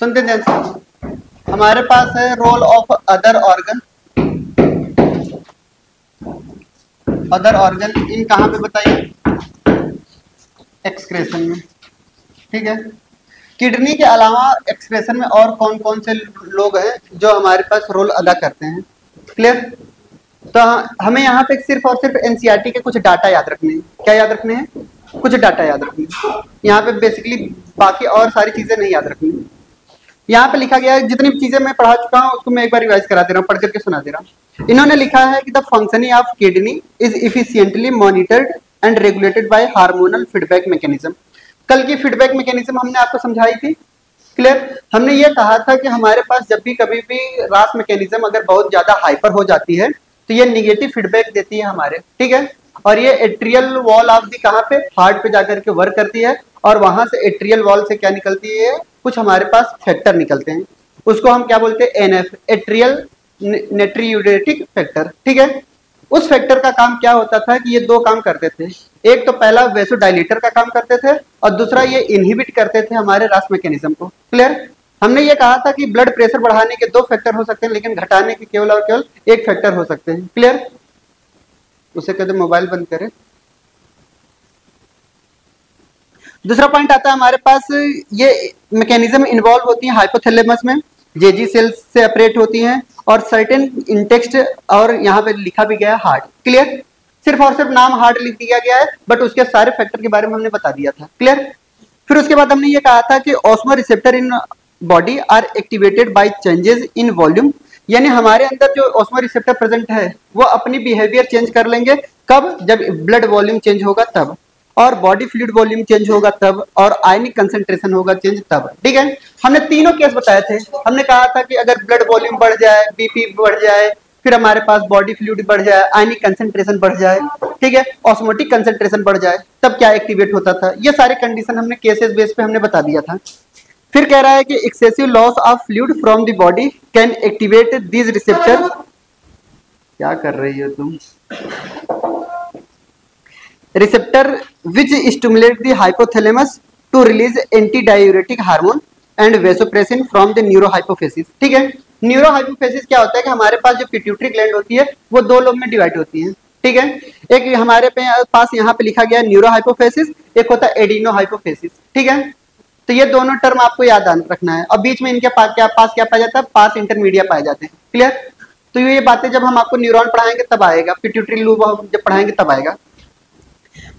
सुनते ध्यान से, हमारे पास है role of other organ. Other organ in कहाँ पे बताइए? एक्सक्रेशन में। ठीक है, किडनी के अलावा एक्सक्रेशन में और कौन कौन से लोग हैं जो हमारे पास रोल अदा करते हैं? क्लियर? तो हमें यहाँ पे सिर्फ और सिर्फ एनसीईआरटी के कुछ डाटा याद रखने हैं। क्या याद रखने हैं? कुछ डाटा याद रखने हैं। यहाँ पे बेसिकली बाकी और सारी चीजें नहीं याद रखनी है। यहाँ पे लिखा गया है, जितनी चीजें मैं पढ़ा चुका हूँ उसको मैं एक बार रिवाइज करा दे रहा हूँ, पढ़ करके सुना दे रहा हूँ। इन्होंने लिखा है कि the functioning of kidney is efficiently monitored and regulated by hormonal feedback mechanism. कल की फीडबैक मैकेनिज्म हमने आपको समझाई थी। क्लियर? हमने ये कहा था कि हमारे पास जब भी कभी भी रास मैकेनिज्म अगर बहुत ज्यादा हाइपर हो जाती है तो ये निगेटिव फीडबैक देती है हमारे, ठीक है। और ये एट्रियल वॉल ऑफ दी कहाँ पे, हार्ट पे जाकर के वर्क करती है, और वहां से एट्रियल वॉल से क्या निकलती है, कुछ हमारे पास फैक्टर निकलते हैं, उसको हम क्या बोलते हैं, एनएफ, एट्रियल नेट्रियूरेटिक फैक्टर, ठीक है। उस फैक्टर का काम क्या होता था कि ये दो काम करते थे। एक तो पहला वेसोडाइलेटर का काम करते थे और दूसरा ये इनहिबिट करते थे हमारे रास मैकेनिज्म को। क्लियर? हमने ये कहा था कि ब्लड प्रेशर बढ़ाने के दो फैक्टर हो सकते हैं, लेकिन घटाने के केवल और केवल एक फैक्टर हो सकते हैं। क्लियर? उसे कहते मोबाइल बंद करें। दूसरा पॉइंट आता है हमारे पास, ये मैकेनिज्म इन्वॉल्व होती है हाइपोथैलेमस में, जेजी सेल्स से ऑपरेट होती हैं और सर्टेन इंटेक्स्ट, और यहाँ पे लिखा भी गया हार्ट। क्लियर? सिर्फ और सिर्फ नाम हार्ट लिख दिया गया है, बट उसके सारे फैक्टर के बारे में हमने बता दिया था। क्लियर? फिर उसके बाद हमने ये कहा था कि osmoreceptor in body are activated by changes in volume, यानी हमारे अंदर जो ऑस्मो रिसेप्टर प्रेजेंट है वो अपनी बिहेवियर चेंज कर लेंगे। कब? जब ब्लड वॉल्यूम चेंज होगा तब, और बॉडी फ्लूइड वॉल्यूम चेंज होगा तब, और आयनिक कंसंट्रेशन होगा चेंज तब। ठीक है, हमने तीनों केस बताए थे। हमने कहा था कि अगर ब्लड वॉल्यूम बढ़ जाए, बीपी बढ़ जाए, फिर हमारे पास बॉडी फ्लूइड बढ़ जाए, आयनिक कंसंट्रेशन बढ़ जाए, ठीक है, ऑस्मोटिक कंसंट्रेशन बढ़ जाए, तब क्या एक्टिवेट होता था। ये सारे कंडीशन हमने केसेस बेस पे हमने बता दिया था। फिर कह रहा है कि excessive loss of fluid from the body can activate this receptor. क्या कर रही हो तुम? Receptor which stimulate the hypothalamus to release anti diuretic hormone and vasopressin from the neurohypophysis. ठीक है, न्यूरोहाइपोफेसिस क्या होता है कि हमारे पास जो पिट्यूटरी ग्लैंड होती है वो दो लोब में डिवाइड होती है। ठीक है, एक हमारे पास यहाँ पे लिखा गया न्यूरोहाइपोफेसिस, एक होता है एडिनोहाइपोफेसिस। ठीक है, तो ये दोनों टर्म आपको याद रखना है। और बीच में इनके पास क्या पाया जाता है, पास इंटरमीडिया पाए जाते हैं। क्लियर? तो ये बातें जब हम आपको न्यूरॉन पढ़ाएंगे तब आएगा, पिट्यूटरी लूप जब पढ़ाएंगे तब आएगा।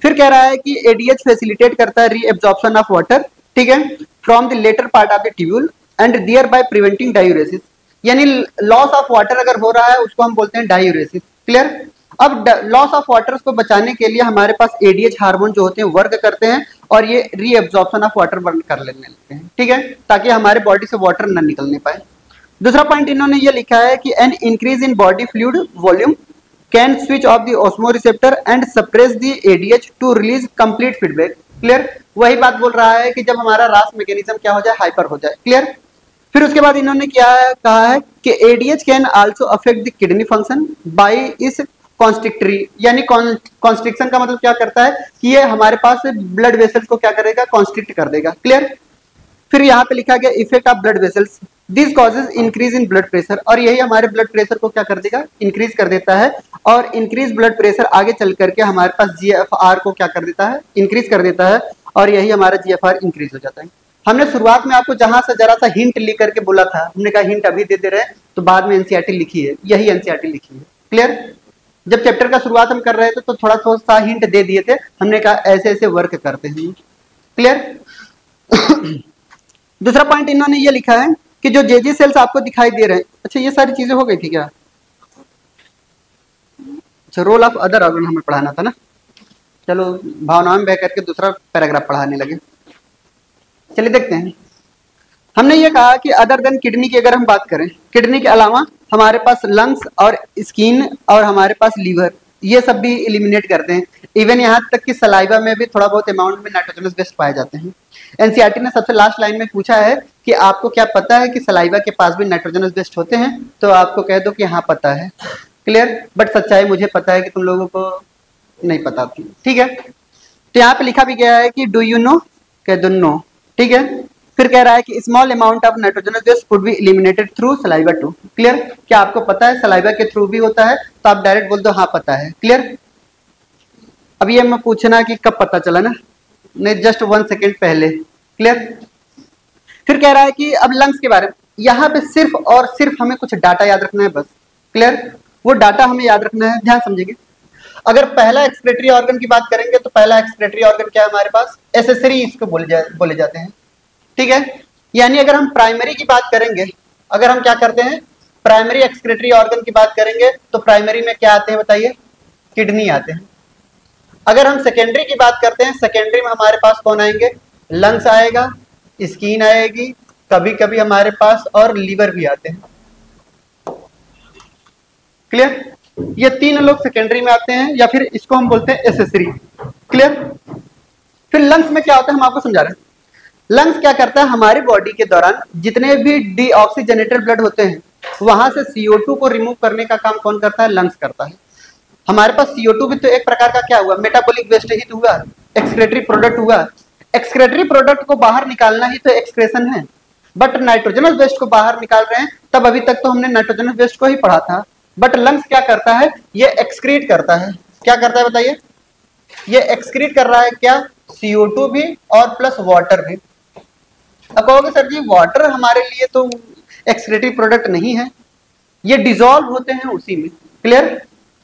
फिर कह रहा है कि एडीएच फैसिलिटेट करता है रीएब्जॉर्प्शन ऑफ वाटर, ठीक है, from the latter part of the tubule and thereby preventing diuresis, यानी लॉस ऑफ वाटर अगर हो रहा है उसको हम बोलते हैं डायूरेसिस। क्लियर? अब लॉस ऑफ वाटर को बचाने के लिए हमारे पास एडीएच हार्मोन जो होते हैं वर्क करते हैं और ये रीएब्जॉर्प्शन ऑफ वाटर बर्न कर लेने लगते हैं। ठीक है, ताकि हमारे बॉडी से वाटर न निकलने पाए। दूसरा पॉइंट इन्होंने ये लिखा है कि an increase in body fluid volume can switch off the osmoreceptor and suppress the ADH to release complete feedback। Clear? वही बात बोल रहा है कि जब हमारा रास मैकेनिज्म क्या हो जाए, हाइपर हो जाए। क्लियर? फिर उसके बाद इन्होंने क्या कहा है कि ADH can also affect the kidney function by इस कॉन्स्ट्रिक्टरी, यानी कॉन्स्ट्रिक्शन का मतलब क्या करता है कि ये हमारे पास ब्लड वेसल्स को क्या करेगा, कॉन्स्ट्रिक्ट कर देगा। क्लियर? फिर यहाँ पे लिखा गया effect of blood vessels, this causes increase in blood pressure, और यही हमारे ब्लड प्रेशर को क्या कर देगा, इंक्रीज कर देता है। और इंक्रीज ब्लड प्रेशर आगे चल करके हमारे पास जीएफआर को क्या कर देता है, इंक्रीज कर देता है, और यही हमारा जीएफआर इंक्रीज हो जाता है। हमने शुरुआत में आपको जहां से जरा सा हिंट लिख करके बोला था, हमने कहा हिंट अभी दे रहे हैं तो बाद में एनसीईआरटी लिखी है, यही एनसीईआरटी लिखी है। क्लियर? जब चैप्टर का शुरुआत हम कर रहे थे तो थोड़ा सा हिंट दे दिए थे, हमने कहा ऐसे ऐसे वर्क करते हैं। क्लियर? दूसरा पॉइंट इन्होंने ये लिखा है कि जो जेजी सेल्स आपको दिखाई दे रहे हैं, अच्छा ये सारी चीजें हो गई थी क्या? अच्छा, रोल ऑफ अदर ऑर्गन हमें पढ़ाना था ना। चलो भावनाओं में बह करके दूसरा पैराग्राफ पढ़ाने लगे। चलिए देखते हैं। हमने ये कहा कि अदर देन किडनी की अगर हम बात करें, किडनी के अलावा हमारे पास लंग्स और स्किन और हमारे पास लीवर, ये सब भी एलिमिनेट करते हैं। इवन यहाँ तक कि सलाइवा में भी थोड़ा बहुत अमाउंट में नाइट्रोजनस वेस्ट पाए जाते हैं। एनसीईआरटी ने सबसे लास्ट लाइन में पूछा है कि आपको क्या पता है कि सलाइवा के पास भी नाइट्रोजनस वेस्ट होते हैं, तो आपको कह दो कि हाँ पता है। क्लियर? बट सच्चाई मुझे पता है कि तुम लोगों को नहीं पता थी। ठीक है, तो यहाँ पे लिखा भी गया है कि डू यू नो, कह दो नो। ठीक है, फिर कह रहा है कि small amount of nitrogenous waste could be eliminated through saliva too. Clear? क्या आपको पता है सलाइवा के थ्रू भी होता है? तो आप डायरेक्ट बोल दो हाँ पता है। क्लियर? अब ये मैं पूछना कि कब पता चला ना, नहीं जस्ट 1 सेकेंड पहले। क्लियर? फिर कह रहा है कि अब लंग्स के बारे में, यहाँ पे सिर्फ और सिर्फ हमें कुछ डाटा याद रखना है बस। क्लियर? वो डाटा हमें याद रखना है, ध्यान समझिए। अगर पहला एक्सक्रेटरी ऑर्गन की बात करेंगे तो पहला एक्सक्रेटरी ऑर्गन क्या है हमारे पास? एसेसरी इसको बोले जाते हैं। ठीक है? यानी अगर हम प्राइमरी की बात करेंगे, अगर हम क्या करते हैं प्राइमरी एक्सक्रेटरी ऑर्गन की बात करेंगे तो प्राइमरी में क्या आते हैं बताइए? किडनी आते हैं। अगर हम सेकेंडरी की बात करते हैं, सेकेंडरी में हमारे पास कौन आएंगे? लंग्स आएगा, स्किन आएगी, कभी कभी हमारे पास और लीवर भी आते हैं। क्लियर? ये तीन लोग सेकेंडरी में आते हैं या फिर इसको हम बोलते हैं एसेसरी। क्लियर? फिर लंग्स में क्या होता है हम आपको समझा रहे हैं। लंग्स क्या करता है? हमारी बॉडी के दौरान जितने भी डीऑक्सीजनेटेड ब्लड होते हैं वहां से CO2 को रिमूव करने का काम कौन करता है? लंग्स करता है। हमारे पास CO2 भी तो एक प्रकार का क्या हुआ? मेटाबॉलिक वेस्ट ही तो हुआ, एक्सक्रेटरी प्रोडक्ट हुआ। एक्सक्रेटरी प्रोडक्ट को बाहर निकालना ही तो एक्सक्रेशन है। बट नाइट्रोजनस वेस्ट को बाहर निकाल रहे हैं, तब अभी तक तो हमने नाइट्रोजनस वेस्ट को ही पढ़ा था। बट लंग्स क्या करता है? ये एक्सक्रीट करता है। क्या करता है बताइए? ये एक्सक्रीट कर रहा है क्या? CO2 भी और प्लस वाटर भी। अब कहोगे सर जी वाटर हमारे लिए तो एक्सक्रेटरी प्रोडक्ट नहीं है, ये डिसॉल्व होते हैं उसी में। क्लियर?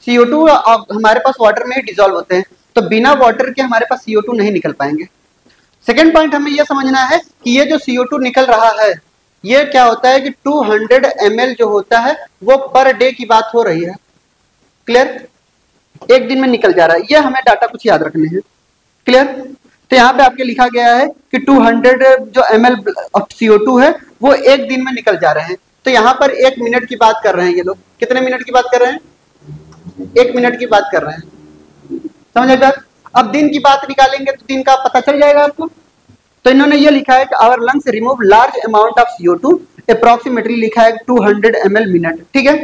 CO2 हमारे पास वाटर में ही डिसॉल्व होते हैं, तो बिना वाटर के हमारे पास CO2 नहीं निकल पाएंगे। सेकेंड पॉइंट हमें यह समझना है कि ये जो CO2 निकल रहा है ये क्या होता है कि 200 ml जो होता है वो पर डे की बात हो रही है। क्लियर? एक दिन में निकल जा रहा है, ये हमें डाटा कुछ याद रखने हैं। क्लियर? तो यहाँ पे आपके लिखा गया है कि 200 जो ml ऑफ CO2 है वो एक दिन में निकल जा रहे हैं। तो यहाँ पर 1 मिनट की बात कर रहे हैं ये लोग। कितने मिनट की बात कर रहे हैं? 1 मिनट की बात कर रहे हैं। समझ आए बात? अब दिन की बात निकालेंगे तो दिन का पता चल जाएगा आपको। तो इन्होंने ये लिखा है कि our lungs remove large amount of CO2, approximately लिखा है 200 ml मिनट। ठीक है?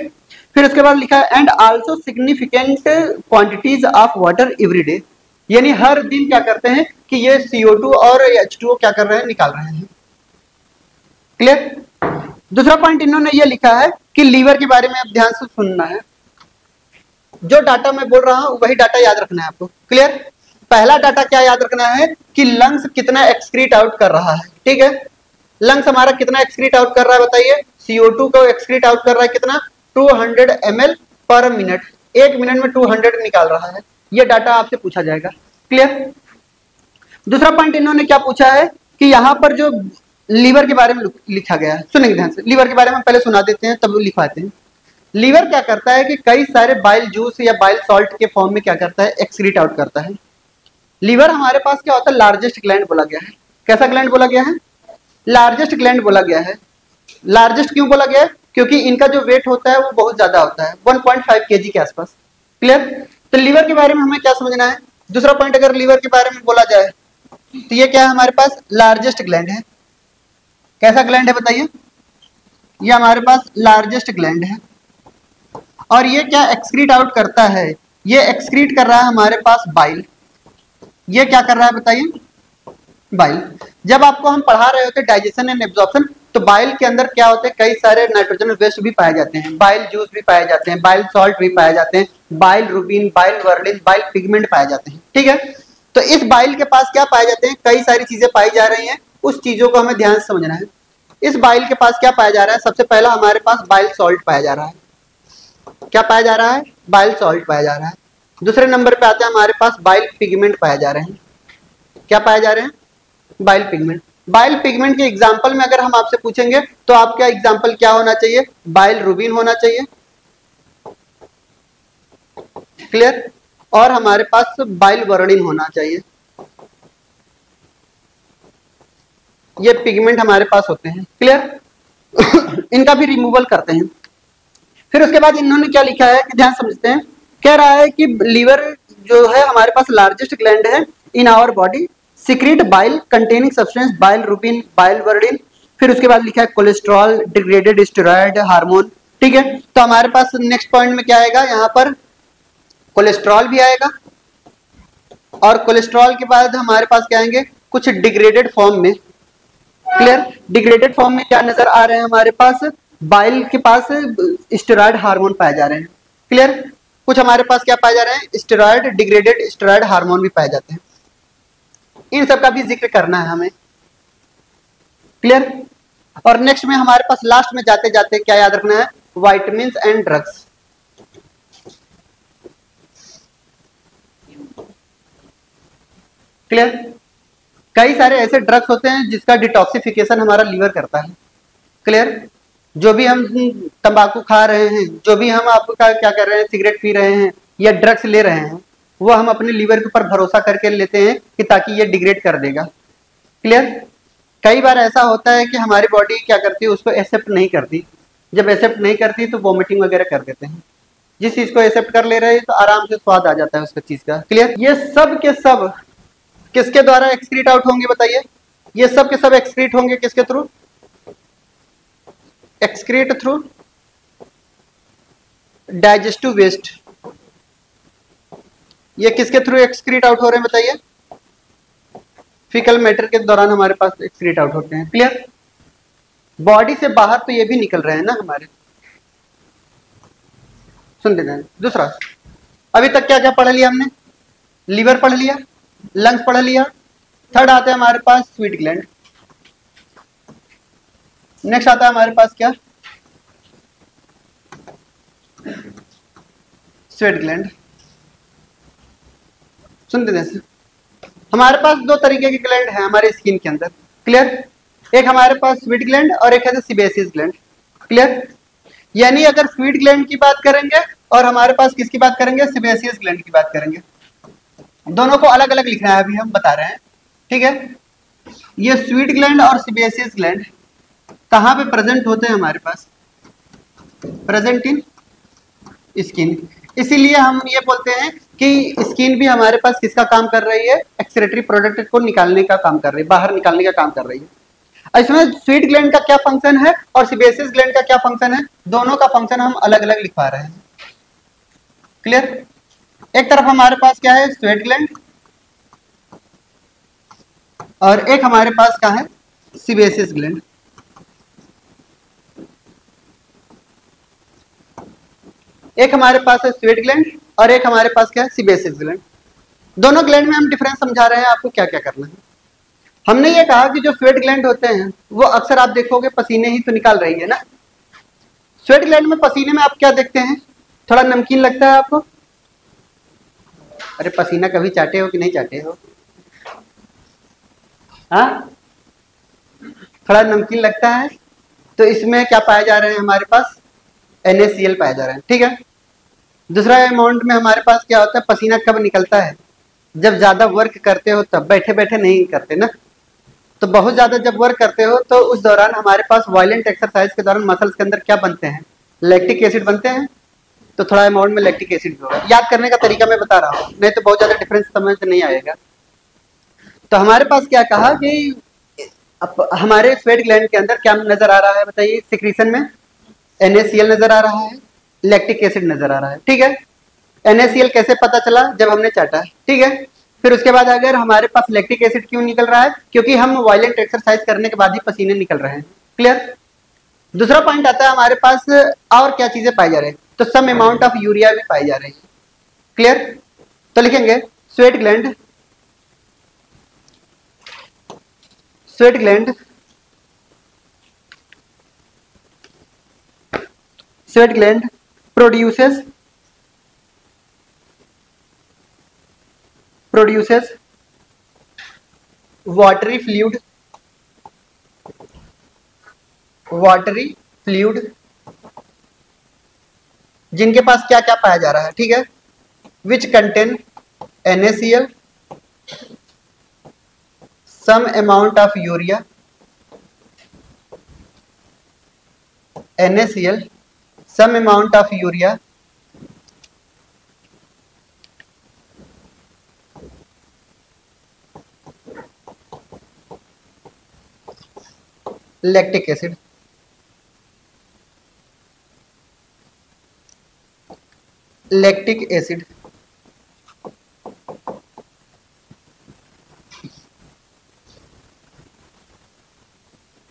फिर उसके बाद लिखा है and also significant quantities of water every day, यानी हर दिन क्या करते हैं कि ये CO2 और H2O क्या कर रहे हैं? निकाल रहे हैं। क्लियर? दूसरा पॉइंट इन्होंने ये लिखा है कि लीवर के बारे में अब ध्यान से सुनना है। जो डाटा मैं बोल रहा हूं वही डाटा याद रखना है आपको। क्लियर? पहला डाटा क्या याद रखना है कि लंग्स कितना एक्सक्रीट आउट कर रहा है। ठीक है? लंग्स हमारा कितना एक्सक्रीट आउट कर रहा है बताइए? CO2 को एक्सक्रीट आउट कर रहा है कितना? 200 ml पर मिनट। 1 मिनट में 200 निकाल रहा है। ये डाटा आपसे पूछा जाएगा। क्लियर? दूसरा पॉइंट इन्होंने क्या पूछा है कि यहाँ पर जो लीवर के बारे में लिखा गया है, सुनेंगे ध्यान से। लीवर के बारे में पहले सुना देते हैं तब लिखवाते हैं। लीवर क्या करता है कि कई सारे बाइल जूस या बाइल सॉल्ट के फॉर्म में क्या करता है? एक्सक्रीट आउट करता है। लीवर हमारे पास क्या होता है? लार्जेस्ट ग्लैंड बोला गया है। कैसा ग्लैंड बोला गया है? लार्जेस्ट ग्लैंड बोला गया है। लार्जेस्ट क्यों बोला गया है? क्योंकि इनका जो वेट होता है वो बहुत ज्यादा होता है, 1.5 kg के आसपास। क्लियर? तो लीवर के बारे में हमें क्या समझना है? दूसरा पॉइंट अगर लीवर के बारे में बोला जाए तो ये क्या है हमारे पास? लार्जेस्ट ग्लैंड है। कैसा ग्लैंड है बताइए? ये हमारे पास लार्जेस्ट ग्लैंड है। और ये क्या एक्सक्रीट आउट करता है? ये एक्सक्रीट कर रहा है हमारे पास बाइल। ये क्या कर रहा है बताइए? बाइल। जब आपको हम पढ़ा रहे होते डाइजेशन एंड एब्जॉर्प्शन, तो बाइल के अंदर क्या होते हैं? कई सारे नाइट्रोजन वेस्ट भी पाए जाते हैं, बाइल जूस भी पाए जाते हैं, बाइल सॉल्ट भी पाए जाते हैं, bile Rubin, bile Berlin, bile pigment पाए जाते हैं। ठीक है? तो इस बाइल के पास क्या पाए जाते हैं? कई सारी चीजें पाई जा रही हैं, उस चीजों को हमें ध्यान से समझना है। इस बाइल के पास क्या पाया जा रहा है? सबसे पहला हमारे पास बाइल सॉल्ट पाया जा रहा है। क्या पाया जा रहा है? बाइल सॉल्ट पाया जा रहा है। दूसरे नंबर पे आते हैं हमारे पास बाइल पिगमेंट पाए जा रहे हैं। क्या पाए जा रहे हैं? Bile pigment. बाइल पिगमेंट के एग्जांपल में अगर हम आपसे पूछेंगे तो आपका एग्जांपल क्या होना चाहिए? बाइल रूबिन होना चाहिए। क्लियर? और हमारे पास बाइल वर्लिन होना चाहिए। ये पिगमेंट हमारे पास होते हैं। क्लियर? इनका भी रिमूवल करते हैं। फिर उसके बाद इन्होंने क्या लिखा है कि ध्यान समझते हैं। कह रहा है कि लीवर जो है हमारे पास लार्जेस्ट ग्लैंड है in our body, secrete bile containing substance bilirubin, biliverdin. फिर उसके बाद लिखा है कोलेस्ट्रॉल, डिग्रेडेड स्टेरॉयड हार्मोन। ठीक है? तो हमारे पास नेक्स्ट पॉइंट में क्या आएगा? यहाँ पर कोलेस्ट्रॉल भी आएगा, और कोलेस्ट्रॉल के बाद हमारे पास क्या आएंगे? कुछ डिग्रेडेड फॉर्म में क्लियर। डिग्रेडेड फॉर्म में क्या नजर आ रहे हैं हमारे पास, बाइल के पास स्टेरॉयड हार्मोन पाए जा रहे हैं। क्लियर। कुछ हमारे पास क्या पाए जा रहे हैं, स्टेरॉयड, डिग्रेडेड स्टेरॉयड हार्मोन भी पाए जाते हैं। इन सब का भी जिक्र करना है हमें। क्लियर। और नेक्स्ट में हमारे पास लास्ट में जाते जाते क्या याद रखना है, विटामिन एंड ड्रग्स। क्लियर। कई सारे ऐसे ड्रग्स होते हैं जिसका डिटॉक्सिफिकेशन हमारा लीवर करता है। क्लियर। जो भी हम तंबाकू खा रहे हैं, जो भी हम आपका क्या कर रहे हैं, सिगरेट पी रहे हैं या ड्रग्स ले रहे हैं, वो हम अपने लीवर के ऊपर भरोसा करके लेते हैं कि ताकि ये डिग्रेड कर देगा। क्लियर। कई बार ऐसा होता है कि हमारी बॉडी क्या करती है, उसको एक्सेप्ट नहीं करती। जब एक्सेप्ट नहीं करती तो वॉमिटिंग वगैरह कर देते हैं। जिस चीज को एक्सेप्ट कर ले रहे हैं तो आराम से स्वाद आ जाता है उसका चीज का। क्लियर। ये सब के सब किसके द्वारा एक्सक्रीट आउट होंगे बताइए, ये सब के सब एक्सक्रीट होंगे किसके through, excrete through digestive waste. ये किसके थ्रू एक्सक्रीट आउट हो रहे हैं बताइए, फीकल मैटर के दौरान हमारे पास एक्सक्रीट आउट होते हैं। क्लियर। बॉडी से बाहर तो ये भी निकल रहे हैं ना हमारे, सुन लेते हैं। दूसरा, अभी तक क्या क्या पढ़ लिया हमने, लीवर पढ़ लिया, लंग्स पढ़ लिया। थर्ड आता है हमारे पास स्वीट ग्लैंड। नेक्स्ट आता है हमारे पास क्या, स्वेट ग्लैंड। सुनते हैं, हमारे पास दो तरीके के ग्लैंड हैं हमारे स्किन के अंदर। क्लियर। एक हमारे पास स्वीट ग्लैंड और एक है सीबेसियस ग्लैंड। क्लियर। यानी अगर स्वीट ग्लैंड की बात करेंगे और हमारे पास किसकी बात करेंगे, सीबेसियस ग्लैंड की बात करेंगे, दोनों को अलग अलग लिखना है, अभी हम बता रहे हैं। ठीक है। ये स्वीट ग्लैंड और सीबेसियस ग्लैंड कहां पे प्रेजेंट होते हैं हमारे पास, प्रेजेंट इन स्किन। इसीलिए हम ये बोलते हैं कि स्किन भी हमारे पास किसका काम कर रही है, एक्सक्रीटरी प्रोडक्ट को निकालने का काम कर रही है, बाहर निकालने का काम कर रही है। इसमें स्वीट ग्लैंड का क्या फंक्शन है और सीबेसियस ग्लैंड का क्या फंक्शन है, दोनों का फंक्शन हम अलग अलग लिखवा रहे हैं। क्लियर। एक तरफ हमारे पास क्या है, स्वेट ग्लैंड, और एक हमारे पास क्या है, सीबेसियस ग्लैंड। एक हमारे पास है स्वेट ग्लैंड और एक हमारे पास क्या है, सीबेसियस ग्लैंड। दोनों ग्लैंड में हम डिफरेंस समझा रहे हैं आपको क्या क्या करना है। हमने ये कहा कि जो स्वेट ग्लैंड होते हैं वो अक्सर आप देखोगे पसीने ही तो निकाल रही है ना। स्वेट ग्लैंड में पसीने में आप क्या देखते हैं, थोड़ा नमकीन लगता है आपको। अरे पसीना कभी चाटे हो कि नहीं चाटे हो, हाँ, थोड़ा नमकीन लगता है। तो इसमें क्या पाए जा रहे हैं हमारे पास, NaCl पाए जा रहे हैं। ठीक है। दूसरा अमाउंट में हमारे पास क्या होता है, पसीना कब निकलता है, जब ज्यादा वर्क करते हो तब, बैठे बैठे नहीं करते ना। तो बहुत ज्यादा जब वर्क करते हो तो उस दौरान हमारे पास वायलेंट एक्सरसाइज के दौरान मसल्स के अंदर क्या बनते हैं, लैक्टिक एसिड बनते हैं। तो थोड़ा अमाउंट में लैक्टिक एसिड भी होगा। याद करने का तरीका मैं बता रहा हूँ, नहीं तो बहुत ज्यादा डिफरेंस समझ नहीं आएगा। तो हमारे पास क्या कहा कि हमारे स्वेट ग्लैंड के अंदर क्या नजर आ रहा है बताइए, सिक्रीशन में NaCl नजर आ रहा है, लैक्टिक एसिड नजर आ रहा है। ठीक है। NaCl कैसे पता चला, जब हमने चाटा। ठीक है। फिर उसके बाद अगर हमारे पास लैक्टिक एसिड क्यों निकल रहा है, क्योंकि हम वायलेंट एक्सरसाइज करने के बाद ही पसीने निकल रहे हैं। क्लियर। दूसरा पॉइंट आता है हमारे पास और क्या चीजें पाई जा रही है, तो सम अमाउंट ऑफ यूरिया भी पाई जा रही है। क्लियर। तो लिखेंगे sweat gland, sweat gland, sweat gland produces watery fluid, watery fluid, जिनके पास क्या क्या पाया जा रहा है। ठीक है। Which contain NaCl, some amount of urea, NaCl, some amount of urea, lactic acid. Lactic acid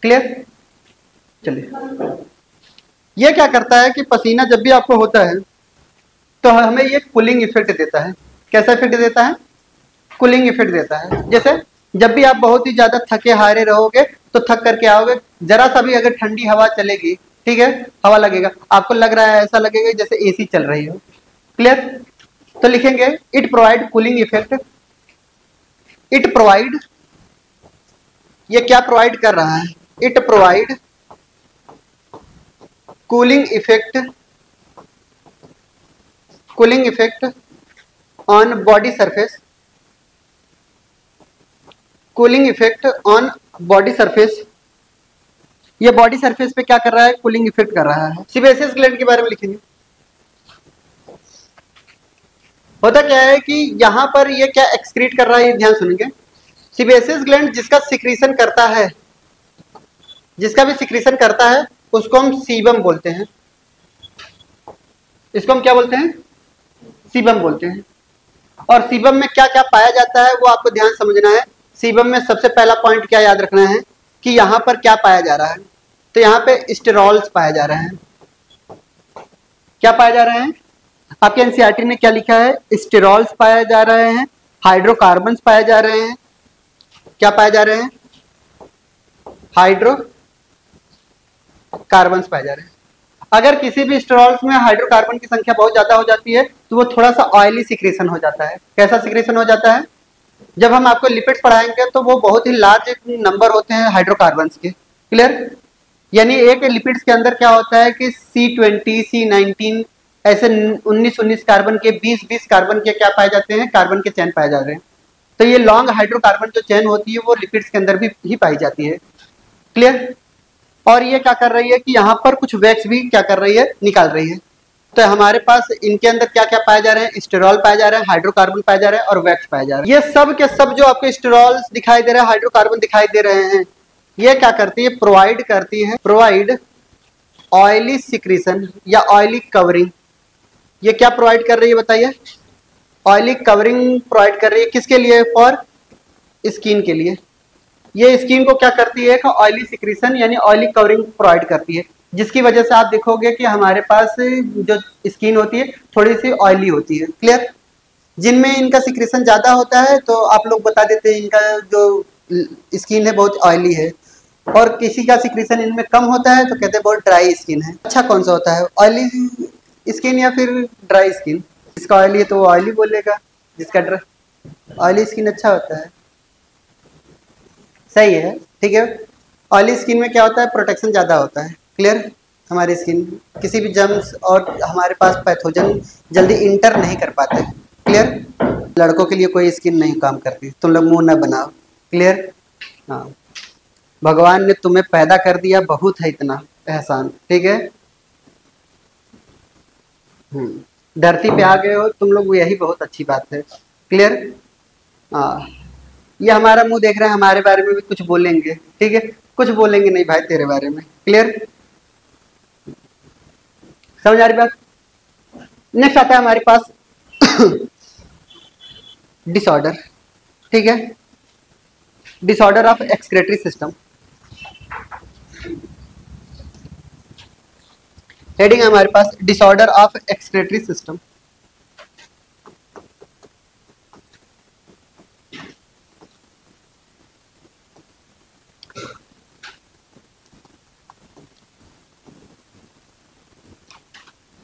clear? चलिए, ये क्या करता है कि पसीना जब भी आपको होता है तो हमें ये कूलिंग इफेक्ट देता है। कैसा इफेक्ट देता है? कूलिंग इफेक्ट देता है। जैसे जब भी आप बहुत ही ज्यादा थके हारे रहोगे तो थक करके आओगे, जरा सा भी अगर ठंडी हवा चलेगी, ठीक है, हवा लगेगा, आपको लग रहा है, ऐसा लगेगा जैसे एसी चल रही हो। क्लियर? तो लिखेंगे it provide cooling effect. It provide, ये क्या प्रोवाइड कर रहा है? It provide cooling effect, cooling effect on body surface, cooling effect on body surface. ये बॉडी सरफेस पे क्या कर रहा है? कूलिंग इफेक्ट कर रहा है। सीबेसियस ग्लैंड के बारे में लिखेंगे। होता क्या है कि यहां पर ये क्या एक्सक्रीट कर रहा है, ये ध्यान सुनेंगे। सीबेसियस ग्लैंड जिसका सिक्रीशन करता है, जिसका भी सिक्रीशन करता है उसको हम सीबम बोलते हैं। इसको हम क्या बोलते हैं? सीबम बोलते हैं। और सीबम में क्या क्या पाया जाता है वो आपको ध्यान समझना है। सीबम में सबसे पहला पॉइंट क्या याद रखना है कि यहाँ पर क्या पाया जा रहा है? तो यहाँ पे स्टेरॉल्स पाए जा रहे हैं। क्या पाए जा रहे हैं? आपके एनसीईआरटी ने क्या लिखा है? स्टेरॉल्स पाए जा रहे हैं, हाइड्रोकार्बन्स पाए जा रहे हैं। क्या पाए जा रहे हैं? हाइड्रोकार्बन्स पाए जा रहे हैं। अगर किसी भी स्टेरॉल्स में हाइड्रोकार्बन की संख्या बहुत ज्यादा हो जाती है तो वो थोड़ा सा ऑयली सिक्रेशन हो जाता है। कैसा सिक्रेशन हो जाता है? जब हम आपको लिपिड्स पढ़ाएंगे तो वो बहुत ही लार्ज नंबर होते हैं हाइड्रोकार्बन्स के। क्लियर? यानी एक लिपिड्स के अंदर क्या होता है कि C20, C19 ऐसे 19 कार्बन के 20 कार्बन के क्या पाए जाते हैं? कार्बन के चैन पाए जा रहे हैं। तो ये लॉन्ग हाइड्रोकार्बन जो चैन होती है वो लिपिड्स के अंदर भी ही पाई जाती है। क्लियर? और ये क्या कर रही है कि यहाँ पर कुछ वैक्स भी क्या कर रही है? निकाल रही है। तो हमारे पास इनके अंदर क्या क्या पाए जा रहे हैं? स्टेरॉल पाए जा रहे हैं, हाइड्रोकार्बन पाए जा रहे हैं और वैक्स पाए जा रहे हैं। ये सब के सब जो आपके स्टेरॉल दिखाई दे रहे हैं, हाइड्रोकार्बन दिखाई दे रहे हैं, ये क्या करती है? प्रोवाइड करती है, प्रोवाइड ऑयली सिक्रीशन या ऑयली कवरिंग। ये क्या प्रोवाइड कर रही है बताइए? ऑयली कवरिंग प्रोवाइड कर रही है। किसके लिए? फॉर स्किन के लिए। ये स्किन को क्या करती है? ऑयली सिक्रीशन यानी ऑयली कवरिंग प्रोवाइड करती है, जिसकी वजह से आप देखोगे कि हमारे पास जो स्किन होती है थोड़ी सी ऑयली होती है। क्लियर? जिनमें इनका सिक्रेशन ज्यादा होता है तो आप लोग बता देते हैं इनका जो स्किन है बहुत ऑयली है, और किसी का सिक्रेशन इनमें कम होता है तो कहते हैं बहुत ड्राई स्किन है। अच्छा कौन सा होता है? ऑयली स्किन या फिर ड्राई स्किन? जिसका ऑयली है तो वो ऑयली बोलेगा, जिसका ऑयली स्किन अच्छा होता है। सही है, ठीक है। ऑयली स्किन में क्या होता है? प्रोटेक्शन ज़्यादा होता है। क्लियर? हमारी स्किन किसी भी जर्म्स और हमारे पास पैथोजन जल्दी इंटर नहीं कर पाते। क्लियर? लड़कों के लिए कोई स्किन नहीं काम करती, तुम लोग मुंह न बनाओ। क्लियर? हाँ, भगवान ने तुम्हें पैदा कर दिया, बहुत है इतना एहसान। ठीक है? धरती पे आ गए हो तुम लोग, यही बहुत अच्छी बात है। क्लियर? हाँ, ये हमारा मुंह देख रहे हैं, हमारे बारे में भी कुछ बोलेंगे। ठीक है? कुछ बोलेंगे नहीं भाई तेरे बारे में। क्लियर? समझ आ रही बात? नेक्स्ट आता है हमारे पास डिसऑर्डर। ठीक है? Disorder of excretory system. Heading है हमारे पास disorder of excretory system.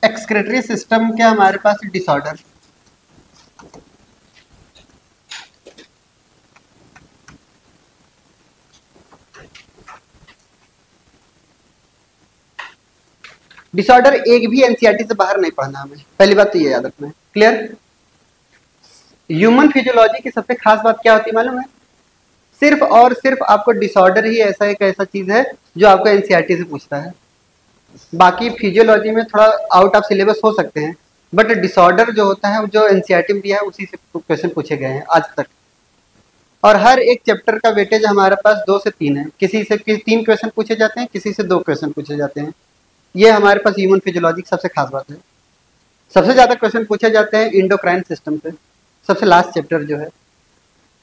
Excretory system के हमारे पास डिसऑर्डर। डिसऑर्डर एक भी एनसीईआरटी से बाहर नहीं पढ़ना हमें, पहली बात तो ये याद रखना है। क्लियर? ह्यूमन फिजियोलॉजी की सबसे खास बात क्या होती है मालूम है? सिर्फ और सिर्फ आपको डिसऑर्डर ही ऐसा एक ऐसा चीज है जो आपको एनसीईआरटी से पूछता है। बाकी फिजियोलॉजी में थोड़ा आउट ऑफ सिलेबस हो सकते हैं, बट डिसऑर्डर जो होता है जो एनसीईआरटी में दिया है उसी से क्वेश्चन पूछे गए हैं आज तक। और हर एक चैप्टर का वेटेज हमारे पास 2 से 3 है। किसी से 3 क्वेश्चन पूछे जाते हैं, किसी से 2 क्वेश्चन पूछे जाते हैं। ये हमारे पास ह्यूमन फिजियोलॉजी की सबसे खास बात है। सबसे ज्यादा क्वेश्चन पूछे जाते हैं इंडोक्राइन सिस्टम से। सबसे लास्ट चैप्टर जो है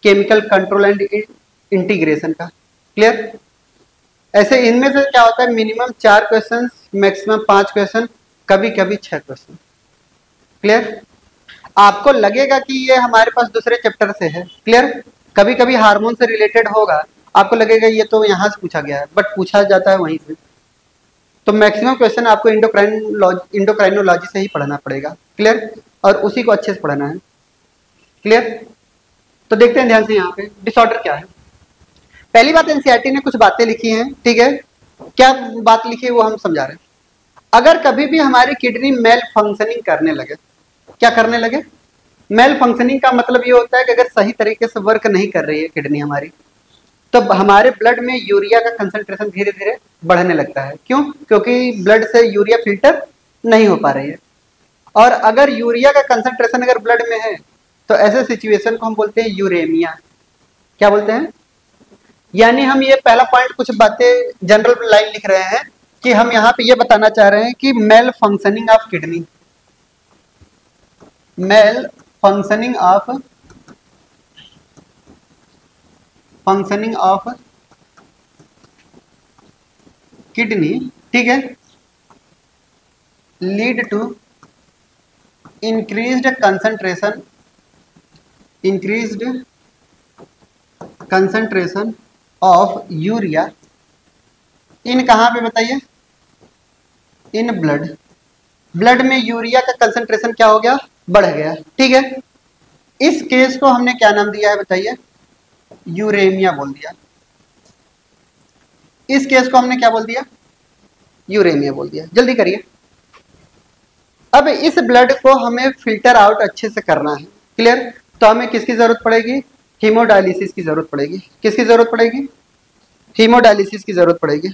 केमिकल कंट्रोल एंड इंटीग्रेशन का। क्लियर? ऐसे इनमें से क्या होता है, मिनिमम 4 क्वेश्चन, मैक्सिमम 5 क्वेश्चन, कभी कभी 6 क्वेश्चन। क्लियर? आपको लगेगा कि ये हमारे पास दूसरे चैप्टर से है, क्लियर, कभी कभी हार्मोन से रिलेटेड होगा, आपको लगेगा ये तो यहाँ से पूछा गया है, बट पूछा जाता है वहीं से। तो मैक्सिमम क्वेश्चन आपको इंडोक्राइनोलॉजी से ही पढ़ना पड़ेगा, क्लियर, और उसी को अच्छे से पढ़ना है। क्लियर? तो देखते हैं ध्यान से यहाँ पे डिसऑर्डर क्या है। पहली बात, एनसीईआरटी ने कुछ बातें लिखी हैं, ठीक है, क्या बात लिखी है वो हम समझा रहे हैं। अगर कभी भी हमारी किडनी मेल फंक्शनिंग करने लगे, क्या करने लगे, मेल फंक्शनिंग का मतलब ये होता है कि अगर सही तरीके से वर्क नहीं कर रही है किडनी हमारी, तो हमारे ब्लड में यूरिया का कंसंट्रेशन धीरे धीरे बढ़ने लगता है। क्यों? क्योंकि ब्लड से यूरिया फिल्टर नहीं हो पा रही है। और अगर यूरिया का कंसंट्रेशन अगर ब्लड में है तो ऐसे सिचुएशन को हम बोलते हैं यूरेमिया। क्या बोलते हैं? यानी हम ये पहला पॉइंट कुछ बातें जनरल लाइन लिख रहे हैं कि हम यहाँ पे ये बताना चाह रहे हैं कि malfunctioning of kidney, malfunctioning of kidney, ठीक है, lead to increased concentration of urea in कहाँ पे बताइए, इन ब्लड में यूरिया का कंसंट्रेशन क्या हो गया, बढ़ गया, ठीक है। इस केस को हमने क्या नाम दिया है बताइए, यूरेमिया बोल दिया। इस केस को हमने क्या बोल दिया, यूरेमिया बोल दिया। जल्दी करिए। अब इस ब्लड को हमें फिल्टर आउट अच्छे से करना है, क्लियर, तो हमें किसकी जरूरत पड़ेगी, हीमोडायलिसिस की जरूरत पड़ेगी। किसकी जरूरत पड़ेगी, हीमोडायलिसिस की जरूरत पड़ेगी।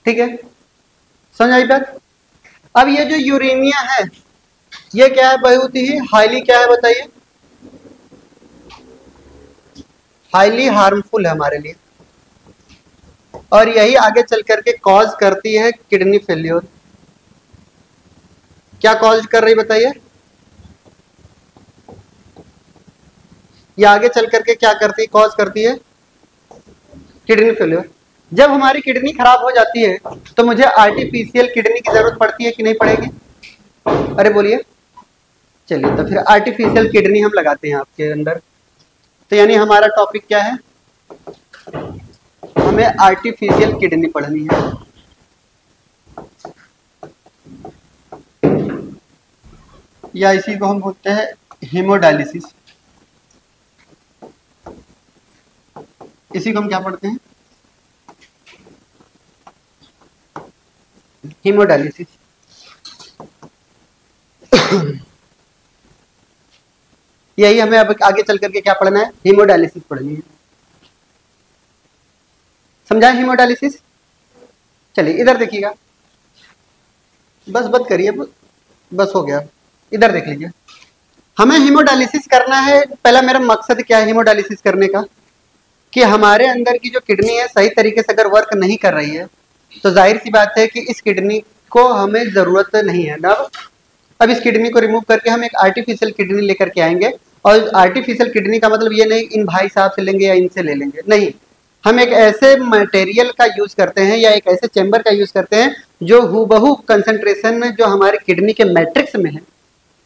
ठीक है, समझ आई बात। अब ये जो यूरेमिया है ये क्या है, बहुत ही हाईली क्या है बताइए, हाईली हार्मफुल है हमारे लिए, और यही आगे चल करके कॉज करती है किडनी फेल्योर। क्या कॉज कर रही बताइए, ये आगे चल करके क्या करती है, कॉज करती है किडनी फेल्योर। जब हमारी किडनी खराब हो जाती है तो मुझे आर्टिफिशियल किडनी की जरूरत पड़ती है कि नहीं पड़ेगी, अरे बोलिए। चलिए तो फिर आर्टिफिशियल किडनी हम लगाते हैं आपके अंदर। तो यानी हमारा टॉपिक क्या है, हमें आर्टिफिशियल किडनी पढ़नी है। या इसी को हम बोलते हैं हीमोडायलिसिस। इसी को हम क्या पढ़ते हैं, हीमोडायलिसिस। यही हमें अब आगे चल करके क्या पढ़ना है, हीमोडायलिसिस पढ़नी है। समझा हीमोडायलिसिस? चलिए इधर देखिएगा, बस बंद करिए, बस हो गया। इधर देख लीजिए, हमें हीमोडायलिसिस करना है। पहला मेरा मकसद क्या है हीमोडायलिसिस करने का, कि हमारे अंदर की जो किडनी है सही तरीके से अगर वर्क नहीं कर रही है तो जाहिर सी बात है कि इस किडनी को हमें जरूरत नहीं है ना। अब इस किडनी को रिमूव करके हम एक आर्टिफिशियल किडनी लेकर के आएंगे, और आर्टिफिशियल किडनी का मतलब ये नहीं इन भाई साहब से लेंगे या इनसे ले लेंगे, नहीं, हम एक ऐसे मटेरियल का यूज करते हैं या एक ऐसे चैम्बर का यूज करते हैं जो हूबहू कंसंट्रेशन जो हमारे किडनी के मैट्रिक्स में है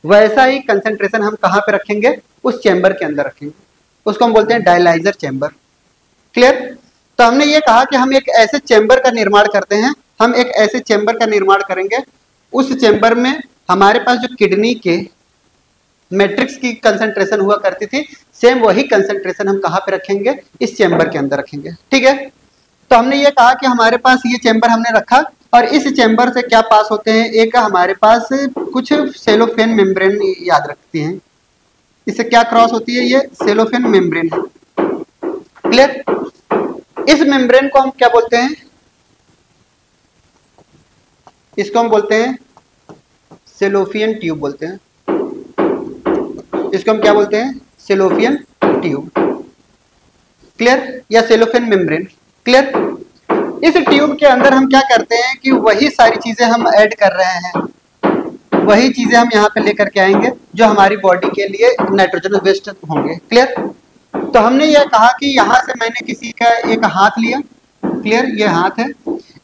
वैसा ही कंसंट्रेशन हम कहाँ पे रखेंगे, उस चैम्बर के अंदर रखेंगे। उसको हम बोलते हैं डायलाइजर चैम्बर। क्लियर? तो हमने ये कहा कि हम एक ऐसे चैम्बर का निर्माण करते हैं, हम एक ऐसे चैम्बर का निर्माण करेंगे, उस चैम्बर में हमारे पास जो किडनी के मैट्रिक्स की कंसंट्रेशन हुआ करती थी, सेम वही कंसंट्रेशन हम कहाँ पे रखेंगे, इस चैम्बर के अंदर रखेंगे। ठीक है, तो हमने ये कहा कि हमारे पास ये चैम्बर हमने रखा, और इस चैम्बर से क्या पास होते हैं, एक हमारे पास कुछ सेलोफेन मेम्ब्रेन याद रखती हैं, इससे क्या क्रॉस होती है, ये सेलोफेन मेम्ब्रेन है। क्लियर? इस मेम्ब्रेन को हम क्या बोलते हैं, इसको हम बोलते हैं सेलोफियन ट्यूब बोलते हैं। इसको हम क्या बोलते हैं, सेलोफियन ट्यूब। क्लियर, या सेलोफेन मेम्ब्रेन। क्लियर। इस ट्यूब के अंदर हम क्या करते हैं कि वही सारी चीजें हम ऐड कर रहे हैं, वही चीजें हम यहाँ पे लेकर के आएंगे जो हमारी बॉडी के लिए नाइट्रोजन वेस्ट होंगे। क्लियर। तो हमने ये कहा कि यहाँ से मैंने किसी का एक हाथ लिया, क्लियर, ये हाथ है,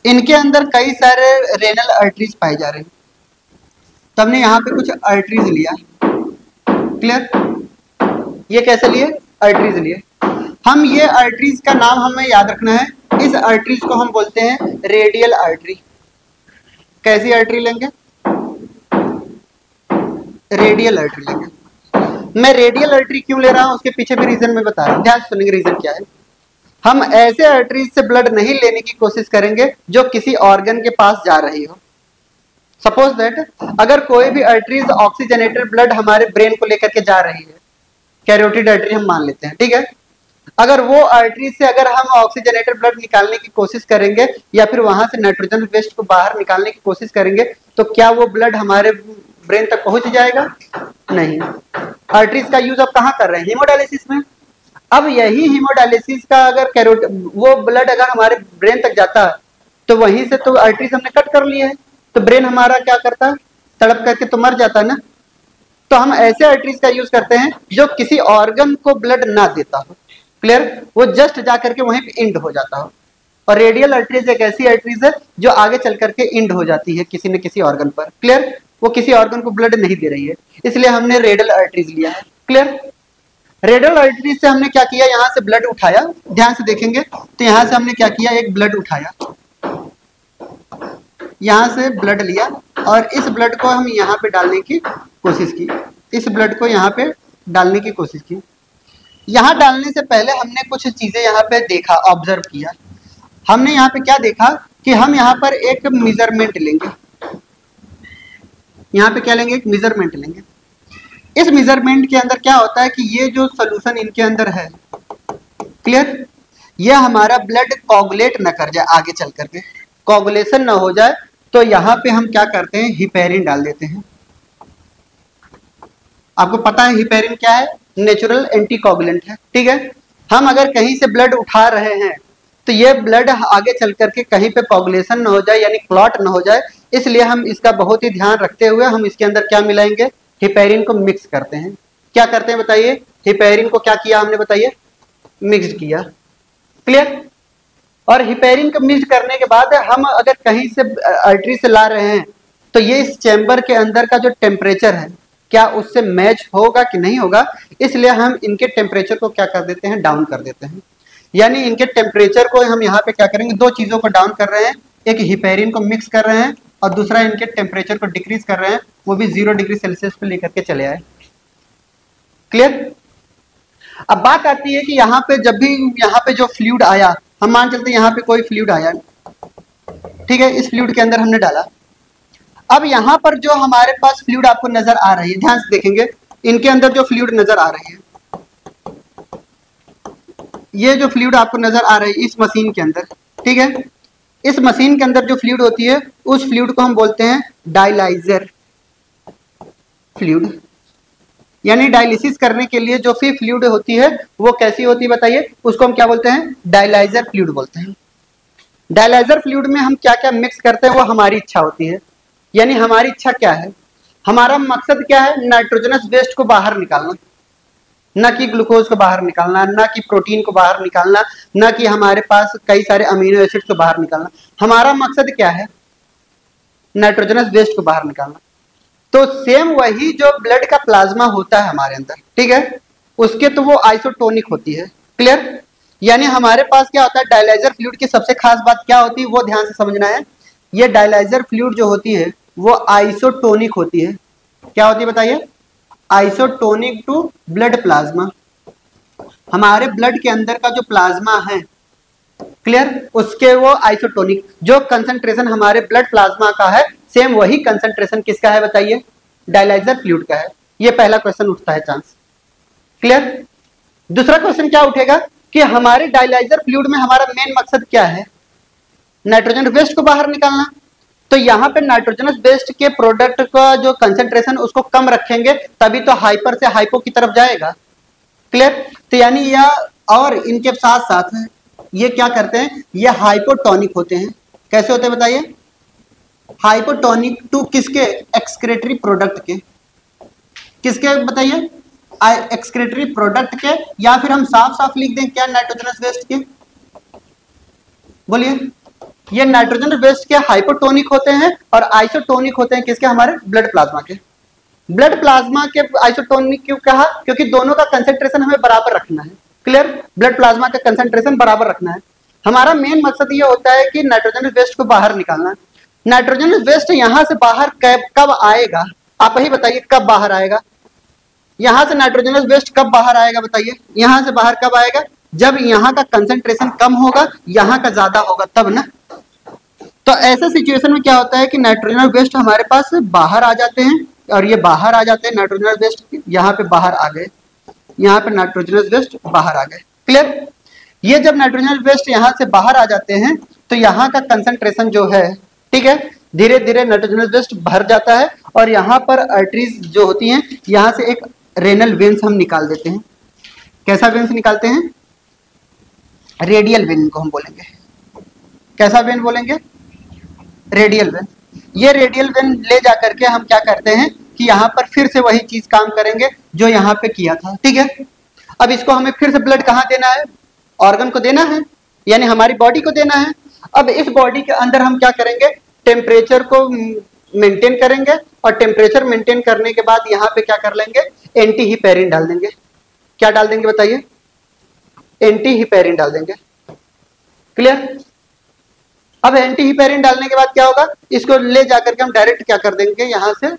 इनके अंदर कई सारे रेनल आर्टरीज पाए जा रहे हैं, तो हमने यहाँ पे कुछ आर्टरीज लिया। क्लियर। ये कैसे लिए? आर्टरीज लिए। हम ये आर्टरीज का नाम हमें याद रखना है, इस आर्टरीज को हम बोलते हैं रेडियल आर्टरी। कैसी आर्टरी लेंगे? रेडियल आर्टरी लेंगे। मैं रेडियल आर्टरी क्यों ले रहा हूं उसके पीछे भी रीजन मैं बता रहा हूं, ध्यान से सुनेंगे रीजन क्या है। हम ऐसे आर्टरीज से ब्लड नहीं लेने की कोशिश करेंगे जो किसी ऑर्गन के पास जा रही हो। सपोज दैट अगर कोई भी आर्टरीज ऑक्सीजनेटेड ब्लड हमारे ब्रेन को लेकर के जा रही है, कैरोटिड आर्टरी हम मान लेते हैं, ठीक है, अगर वो आर्टरी से अगर हम ऑक्सीजनेटेड ब्लड निकालने की कोशिश करेंगे या फिर वहां से नाइट्रोजन वेस्ट को बाहर निकालने की कोशिश करेंगे, तो क्या वो ब्लड हमारे ब्रेन तक पहुंच जाएगा? नहीं। आर्टरीज का यूज अब कहाँ कर रहे हैं? हीमोडायलिसिस में। अब यही हीमोडायलिसिस का अगर वो ब्लड अगर हमारे ब्रेन तक जाता है तो वहीं से तो आर्टरीज हमने कट कर लिया है, तो ब्रेन हमारा क्या करता है? तड़प करके तो मर जाता है ना। तो हम ऐसे आर्टरीज का यूज करते हैं जो किसी ऑर्गन को ब्लड ना देता हो। क्लियर। वो जस्ट जा करके वहीं पे इंड हो जाता हो। और रेडियल आर्टरीज एक ऐसी आर्टरीज है जो आगे चल करके इंड हो जाती है किसी न किसी ऑर्गन पर। क्लियर। वो किसी ऑर्गन को ब्लड नहीं दे रही है, इसलिए हमने रेडियल आर्टरीज लिया है। क्लियर। रेडियल आर्टरीज से हमने क्या किया? यहाँ से ब्लड उठाया, ध्यान से देखेंगे तो यहाँ से हमने क्या किया? एक ब्लड उठाया, यहाँ से ब्लड लिया और इस ब्लड को हम यहाँ पे डालने की कोशिश की, इस ब्लड को यहाँ पे डालने की कोशिश की। यहाँ डालने से पहले हमने कुछ चीजें यहाँ पे देखा, ऑब्जर्व किया। हमने यहाँ पे क्या देखा कि हम यहाँ पर एक मेजरमेंट लेंगे, यहाँ पे क्या लेंगे? एक मेजरमेंट लेंगे। इस मेजरमेंट के अंदर क्या होता है कि ये जो सोल्यूशन इनके अंदर है, क्लियर, ये हमारा ब्लड कोगुलेट न कर जाए, आगे चल करके कोगुलेशन न हो जाए, तो यहाँ पे हम क्या करते हैं? हिपेरिन डाल देते हैं। आपको पता है हिपेरिन क्या है? नेचुरल एंटीकोगुलेंट है, ठीक है। हम अगर कहीं से ब्लड उठा रहे हैं तो ये ब्लड आगे चल करके कहीं पे कोगुलेशन न हो जाए, यानी क्लॉट न हो जाए, इसलिए हम इसका बहुत ही ध्यान रखते हुए हम इसके अंदर क्या मिलाएंगे? हिपेरिन को मिक्स करते हैं। क्या करते हैं बताइए? हिपेरिन को क्या किया हमने? बताइए। मिक्स किया। क्लियर। और हिपेरिन को मिक्स करने के बाद हम अगर कहीं से आर्टरी से ला रहे हैं तो ये इस चैम्बर के अंदर का जो टेम्परेचर है क्या उससे मैच होगा कि नहीं होगा, इसलिए हम इनके टेम्परेचर को क्या कर देते हैं? डाउन कर देते हैं। यानी इनके टेम्परेचर को हम यहाँ पे क्या करेंगे? दो चीजों को डाउन कर रहे हैं, एक हिपेरिन को मिक्स कर रहे हैं और दूसरा इनके टेम्परेचर को डिक्रीज कर रहे हैं, वो भी 0 डिग्री सेल्सियस पे लेकर के चले आए। क्लियर। अब बात आती है कि यहाँ पे जब भी यहाँ पे जो फ्लूइड आया, हम मान चलते हैं यहाँ पे कोई फ्लूइड आया, ठीक है, इस फ्लूइड के अंदर हमने डाला। अब यहाँ पर जो हमारे पास फ्लूइड आपको नजर आ रही है, ध्यान से देखेंगे, इनके अंदर जो फ्लूइड नजर आ रही है, ये जो फ्लूइड आपको नजर आ रही है इस मशीन के अंदर, ठीक है, इस मशीन के अंदर जो फ्लूइड होती है उस फ्लूइड को हम बोलते हैं डायलाइजर फ्लूइड। यानी डायलिसिस करने के लिए जो फिर फ्लूइड होती है वो कैसी होती है बताइए? उसको हम क्या बोलते हैं? डायलाइजर फ्लूइड बोलते हैं। डायलाइजर फ्लूइड में हम क्या क्या मिक्स करते हैं वो हमारी इच्छा होती है। यानी हमारी इच्छा क्या है? हमारा मकसद क्या है? नाइट्रोजनस वेस्ट को बाहर निकालना, ना कि ग्लूकोज को बाहर निकालना, ना कि प्रोटीन को बाहर निकालना, ना कि हमारे पास कई सारे अमीनो एसिड्स को बाहर निकालना। हमारा मकसद क्या है? नाइट्रोजनस वेस्ट को बाहर निकालना। तो सेम वही जो ब्लड का प्लाज्मा होता है हमारे अंदर, ठीक है, उसके तो वो आइसोटोनिक होती है। क्लियर। यानी हमारे पास क्या होता है? डायलाइजर फ्लूइड की सबसे खास बात क्या होती है वो ध्यान से समझना है। ये डायलाइजर फ्लूइड जो होती है वो आइसोटोनिक होती है। क्या होती है बताइए? Isotonic to blood plasma. हमारे ब्लड के अंदर का जो प्लाज्मा है, क्लियर, उसके वो आइसोटोनिक, जो कंसंट्रेशन हमारे ब्लड प्लाज्मा का है सेम वही कंसंट्रेशन किसका है बताइए? डायलाइजर फ्लूइड का है। ये पहला क्वेश्चन उठता है चांस। क्लियर। दूसरा क्वेश्चन क्या उठेगा कि हमारे डायलाइजर फ्लूइड में हमारा मेन मकसद क्या है? नाइट्रोजन वेस्ट को बाहर निकालना। तो यहाँ पे नाइट्रोजनस वेस्ट के प्रोडक्ट का जो कंसंट्रेशन उसको कम रखेंगे तभी तो हाइपर से हाइपो की तरफ जाएगा। क्लियर। तो यानी यह और इनके साथ साथ ये क्या करते हैं, ये हाइपोटोनिक होते हैं। कैसे होते हैं बताइए? हाइपोटोनिक टू किसके? एक्सक्रेटरी प्रोडक्ट के। किसके बताइए? एक्सक्रेटरी प्रोडक्ट के, या फिर हम साफ साफ लिख दें क्या, नाइट्रोजनस वेस्ट के। बोलिए। ये नाइट्रोजन वेस्ट के हाइपोटोनिक होते हैं और आइसोटोनिक होते हैं किसके? हमारे ब्लड प्लाज्मा के। ब्लड प्लाज्मा के आइसोटोनिक क्यों कहा? क्योंकि दोनों का कंसेंट्रेशन हमें बराबर रखना है। क्लियर? ब्लड प्लाज्मा का कंसेंट्रेशन बराबर रखना है। हमारा मेन मकसद ये होता है कि नाइट्रोजन वेस्ट को बाहर निकालना। नाइट्रोजन वेस्ट यहां से बाहर कब आएगा? आप ही बताइए, कब बाहर आएगा? यहां से नाइट्रोजन वेस्ट कब बाहर आएगा बताइए? यहां से बाहर कब आएगा? जब यहाँ का कंसेंट्रेशन कम होगा, यहाँ का ज्यादा होगा, तब ना। तो ऐसे सिचुएशन में क्या होता है कि नाइट्रोजन वेस्ट हमारे पास बाहर आ जाते हैं, और ये बाहर आ जाते हैं नाइट्रोजन वेस्ट, यहाँ पे बाहर आ गए, यहाँ पे नाइट्रोजन वेस्ट बाहर आ गए। क्लियर? ये जब नाइट्रोजन वेस्ट यहाँ से बाहर आ जाते हैं तो यहाँ का कंसेंट्रेशन जो है, ठीक है, धीरे धीरे नाइट्रोजन वेस्ट भर जाता है, और यहाँ पर आर्टरीज जो होती हैं, यहाँ से एक रेनल वेन्स हम निकाल देते हैं। कैसा वेन्स निकालते हैं? रेडियल वेन को हम बोलेंगे। कैसा वेन बोलेंगे? Radial when. ये रेडियल वेन ले जाकर के हम क्या करते हैं कि यहाँ पर फिर से वही चीज काम करेंगे जो यहाँ पे किया था। ठीक है, अब इसको हमें फिर से ब्लड कहाँ देना है? ऑर्गन को देना है, यानी हमारी बॉडी को देना है। अब इस बॉडी के अंदर हम क्या करेंगे? टेम्परेचर को मेंटेन करेंगे, और टेम्परेचर मेंटेन करने के बाद यहाँ पे क्या कर लेंगे? एंटी हिपेरिन डाल देंगे। क्या डाल देंगे बताइए? एंटी हिपेरिन डाल देंगे। क्लियर? अब एंटी हिपेरिन डालने के बाद क्या होगा? इसको ले जाकर के हम डायरेक्ट क्या कर देंगे? यहां से,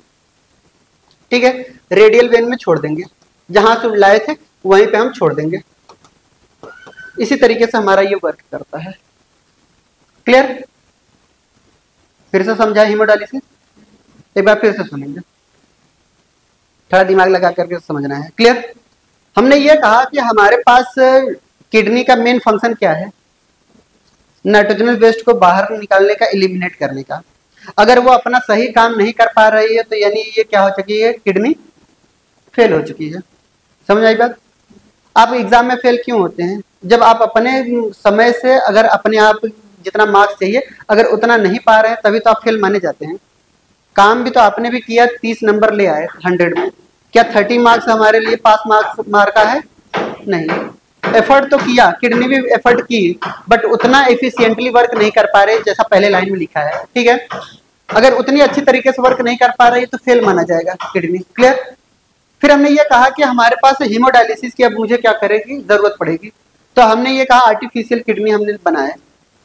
ठीक है, रेडियल वेन में छोड़ देंगे। जहां से लाए थे वहीं पे हम छोड़ देंगे। इसी तरीके से हमारा ये वर्क करता है। क्लियर? फिर से समझा हीमोडायलिसिस? एक बार फिर से सुनेंगे, थोड़ा दिमाग लगा करके समझना है। क्लियर? हमने ये कहा कि हमारे पास किडनी का मेन फंक्शन क्या है? नाइट्रोजनस वेस्ट को बाहर निकालने का, एलिमिनेट करने का। अगर वो अपना सही काम नहीं कर पा रही है तो यानी ये क्या हो चुकी है? किडनी फेल हो चुकी है। समझ आई बात? आप एग्जाम में फेल क्यों होते हैं? जब आप अपने समय से, अगर अपने आप जितना मार्क्स चाहिए अगर उतना नहीं पा रहे हैं, तभी तो आप फेल माने जाते हैं। काम भी तो आपने भी किया, 30 नंबर ले आए 100 में, क्या 30 मार्क्स हमारे लिए पास मार का है? नहीं। एफर्ट तो किया, किडनी भी एफर्ट की, बट उतना एफिशिएंटली वर्क नहीं कर पा रहे जैसा पहले लाइन में लिखा है। ठीक है, अगर उतनी अच्छी तरीके से वर्क नहीं कर पा रही तो फेल माना जाएगा किडनी। क्लियर? फिर हमने ये कहा कि हमारे पास हीमोडायलिसिस की अब मुझे क्या करेगी? जरूरत पड़ेगी। तो हमने ये कहा आर्टिफिशियल किडनी हमने बनाया।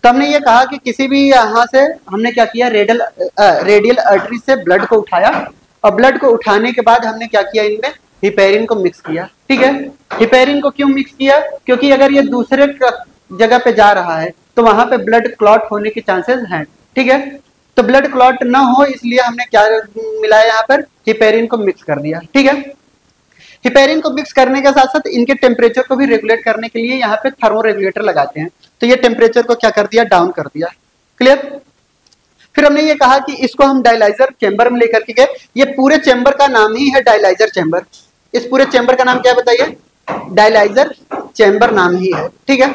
तो हमने ये कहा कि किसी भी यहाँ से हमने क्या किया? रेडियल आर्टरी से ब्लड को उठाया, और ब्लड को उठाने के बाद हमने क्या किया? इनमें हिपेरिन को मिक्स किया। ठीक है, हिपेरिन को क्यों मिक्स किया? क्योंकि अगर ये दूसरे जगह पे जा रहा है तो वहां पे ब्लड क्लॉट होने के चांसेस हैं। ठीक है, तो ब्लड क्लॉट ना हो इसलिए हमने क्या मिलाया? यहाँ पर हिपेरिन को मिक्स कर दिया। ठीक है, हिपेरिन को मिक्स करने के साथ साथ इनके टेम्परेचर को भी रेगुलेट करने के लिए यहाँ पे थर्मो रेगुलेटर लगाते हैं। तो ये टेम्परेचर को क्या कर दिया? डाउन कर दिया। क्लियर? फिर हमने ये कहा कि इसको हम डायलाइजर चेंबर में लेकर के गए। ये पूरे चेंबर का नाम ही है डायलाइजर चेंबर। इस पूरे चेंबर का नाम क्या बताइए? डायलाइजर चेंबर नाम ही है। ठीक है,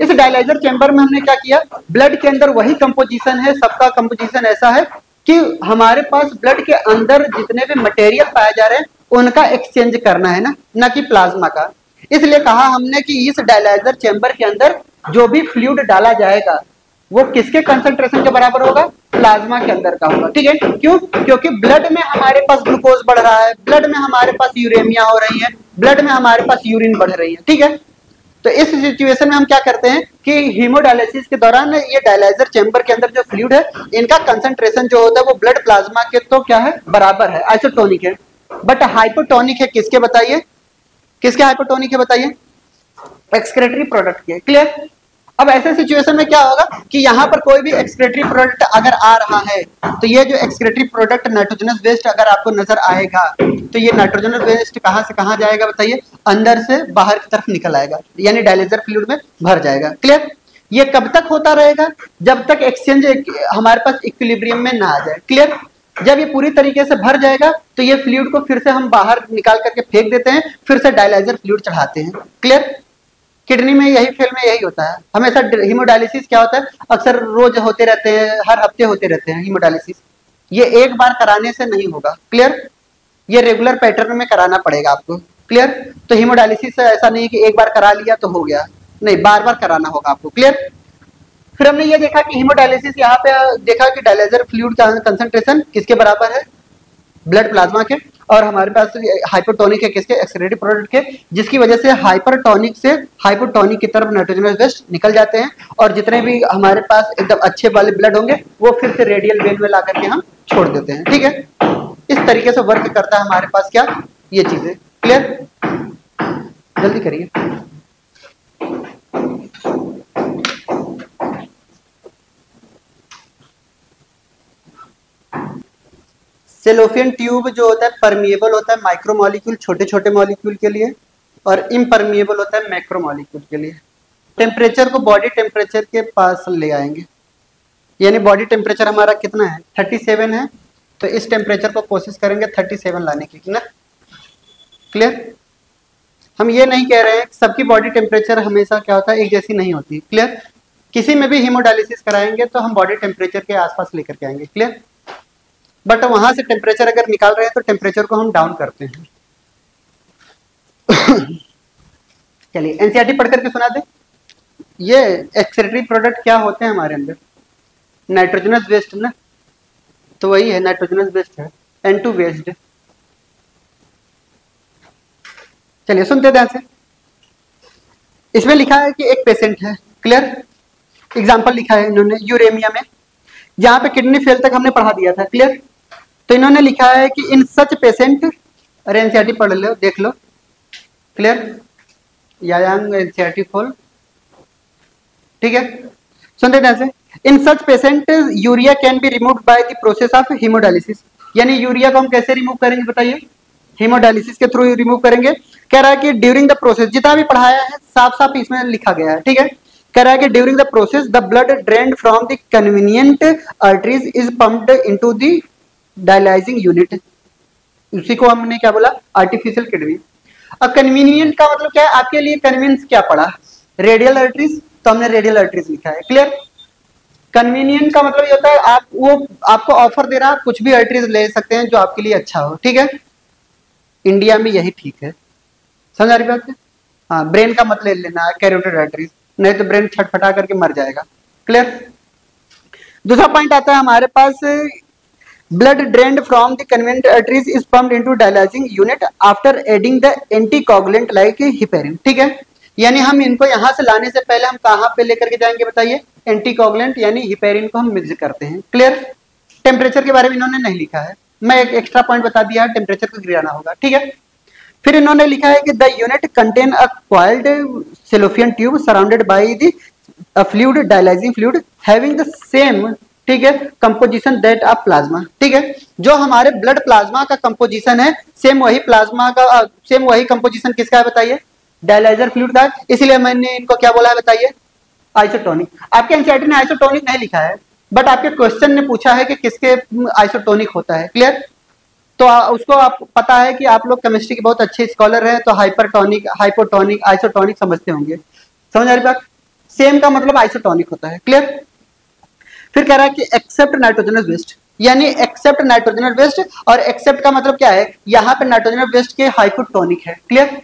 इस डायलाइजर चेंबर में हमने क्या किया? ब्लड के अंदर वही कंपोजिशन है, सबका कंपोजिशन ऐसा है कि हमारे पास ब्लड के अंदर जितने भी मटेरियल पाए जा रहे हैं उनका एक्सचेंज करना है ना कि प्लाज्मा का। इसलिए कहा हमने कि इस डायलाइजर चेंबर के अंदर जो भी फ्लूइड डाला जाएगा वो किसके कंसंट्रेशन के बराबर होगा? प्लाज्मा के अंदर का होगा। ठीक है, क्यों? क्योंकि ब्लड में हमारे पास ग्लूकोज बढ़ रहा है, ब्लड में हमारे पास यूरेमिया हो रही है, ब्लड में हमारे पास यूरिन बढ़ रही है। ठीक है, तो इस सिचुएशन में हम क्या करते हैं कि हीमोडायलिसिस के दौरान ये डायलाइजर चेंबर के अंदर जो फ्लूइड है इनका कंसंट्रेशन जो होता है वो ब्लड प्लाज्मा के तो क्या है? बराबर है, आइसोटोनिक है। बट हाइपोटोनिक है किसके बताइए? किसके हाइपोटोनिक है बताइए? एक्सक्रेटरी प्रोडक्ट के। क्लियर? अब ऐसे सिचुएशन में क्या होगा कि यहाँ पर कोई भी एक्सक्रेटरी प्रोडक्ट अगर आ रहा है तो ये जो एक्सक्रेटरी प्रोडक्ट नाइट्रोजनस वेस्ट अगर आपको नजर आएगा तो ये नाइट्रोजनस वेस्ट कहाँ से कहाँ जाएगा बताइए? अंदर से बाहर की तरफ निकल आएगा, यानी डायलाइजर फ्लूइड में भर जाएगा। क्लियर? ये कब तक होता रहेगा? जब तक एक्सचेंज हमारे पास इक्विलिब्रियम में ना आ जाए। क्लियर? जब ये पूरी तरीके से भर जाएगा तो ये फ्लूइड को फिर से हम बाहर निकाल करके फेंक देते हैं, फिर से डायलाइजर फ्लूइड चढ़ाते हैं। क्लियर? किडनी में यही फेल में यही होता है हमेशा। हीमोडायलिसिस क्या होता है, अक्सर रोज होते रहते हैं, हर हफ्ते होते रहते हैं हीमोडायलिसिस। ये एक बार कराने से नहीं होगा, क्लियर, ये रेगुलर पैटर्न में कराना पड़ेगा आपको, क्लियर। तो हीमोडायलिसिस ऐसा नहीं कि एक बार करा लिया तो हो गया, नहीं, बार बार कराना होगा आपको, क्लियर। फिर हमने ये देखा कि हीमोडायलिसिस, यहाँ पे देखा कि डायलाइजर फ्लूइड का कंसंट्रेशन किसके बराबर है, ब्लड प्लाज्मा के, और हमारे पास हाइपोटोनिक है किसके, एक्सक्रीटरी प्रोडक्ट के, जिसकी वजह से हाइपरटोनिक से हाइपोटोनिक की तरफ नाइट्रोजनस वेस्ट निकल जाते हैं, और जितने भी हमारे पास एकदम अच्छे वाले ब्लड होंगे वो फिर से रेडियल वेन में ला करके हम छोड़ देते हैं, ठीक है। इस तरीके से वर्क करता है हमारे पास क्या, ये चीजें, क्लियर। जल्दी करिए। सेलोफियन ट्यूब जो होता है परमिएबल होता है माइक्रोमोलिक्यूल, छोटे छोटे मॉलिक्यूल के लिए, और इम्परमिएबल होता है मैक्रोमोलिक्यूल के लिए। टेम्परेचर को बॉडी टेम्परेचर के पास ले आएंगे, यानी बॉडी टेम्परेचर हमारा कितना है, 37 है, तो इस टेम्परेचर को कोशिश करेंगे 37 लाने की ना, क्लियर। हम ये नहीं कह रहे हैं सबकी बॉडी टेम्परेचर हमेशा क्या होता है, एक जैसी नहीं होती, क्लियर। किसी में भी हीमोडायलिसिस कराएंगे तो हम बॉडी टेम्परेचर के आसपास लेकर के आएंगे, क्लियर। बट वहां से टेम्परेचर अगर निकाल रहे हैं तो टेम्परेचर को हम डाउन करते हैं। चलिए एनसीईआरटी पढ़ करके सुना दे। ये एक्सक्रीटरी प्रोडक्ट क्या होते हैं हमारे अंदर, नाइट्रोजनस वेस्ट ना, तो वही है नाइट्रोजनस वेस्ट है, N2 वेस्ट। चलिए सुनते ध्यान से। इसमें लिखा है कि एक पेशेंट है, क्लियर, एग्जाम्पल लिखा है इन्होंने यूरेमिया में, जहां पे किडनी फेल तक हमने पढ़ा दिया था, क्लियर। तो इन्होंने लिखा है कि इन सच पेशेंट, अरे एनसीईआरटी पढ़ लो, देख लो, क्लियर, यांग एनसीईआरटी खोल, ठीक है। सुनते ध्यान से। In such patient urea can be removed by the process of haemodialysis, यानी यूरिया को हम कैसे रिमूव करेंगे बताइए, हीमोडायलिसिस के थ्रू रिमूव करेंगे। कह रहा है कि ड्यूरिंग द प्रोसेस, जितना भी पढ़ाया है साफ साफ इसमें लिखा गया है, ठीक है। कह रहा है कि during the process the blood drained from the convenient arteries is pumped into the dialysing unit, उसी को हमने क्या बोला, आर्टिफिशियल किडनी। अब कन्वीनियंट का मतलब क्या है, आपके लिए कन्वीनियंस क्या पड़ा, रेडियल आर्टरीज, तो हमने रेडियल आर्टरीज लिखा है, क्लियर। कन्वीनियंट का मतलब ये होता है आप, वो आपको ऑफर दे रहा है, कुछ भी आर्टरीज ले सकते हैं जो आपके लिए अच्छा हो, ठीक है। इंडिया में यही ठीक है, समझ आ रही बात है। हाँ, ब्रेन का मत ले लेना कैरोटिड आर्टरीज, नहीं तो ब्रेन छटपटा करके मर जाएगा, क्लियर। दूसरा पॉइंट आता है हमारे पास, blood drained from the convenient arteries is pumped into dialysing unit after adding the anticoagulant like heparin, ठीक है। यानी हम इनको यहां से लाने से पहले हम कहां पे लेकर के जाएंगे बताइए, एंटीकोगुलेंट यानी हिपेरिन को हम मिक्स करते हैं, क्लियर। टेम्परेचर के बारे में इन्होंने नहीं लिखा है, मैं एक एक्स्ट्रा पॉइंट बता दिया है, टेम्परेचर को गिराना होगा, ठीक है। फिर इन्होंने लिखा है कि the unit contain a coiled cellophane tube surrounded by the fluid dialysing fluid having the same, ठीक है, कंपोजिशन दैट ऑफ प्लाज्मा, ठीक है। जो हमारे ब्लड प्लाज्मा का कंपोजिशन है सेम वही प्लाज्मा का, सेम वही कंपोजिशन किसका है बताइए, डायलाइजर फ्लूइड का। इसलिए मैंने इनको क्या बोला है बताइए, आइसोटोनिक। आपके एनसीईआरटी ने आइसोटोनिक नहीं लिखा है, बट आपके क्वेश्चन ने पूछा है कि किसके आइसोटोनिक होता है, क्लियर। तो उसको आप पता है कि आप लोग केमिस्ट्री के बहुत अच्छे स्कॉलर हैं, तो हाइपरटोनिक, हाइपोटोनिक, आइसोटोनिक समझते होंगे, समझ आ रही बात। सेम का मतलब आइसोटोनिक होता है, क्लियर। फिर कह रहा है कि एक्सेप्ट नाइट्रोजनस वेस्ट, यानी एक्सेप्ट नाइट्रोजनस वेस्ट, और एक्सेप्ट का मतलब क्या है, यहाँ पे नाइट्रोजनस वेस्ट के हाइपोटोनिक है, क्लियर।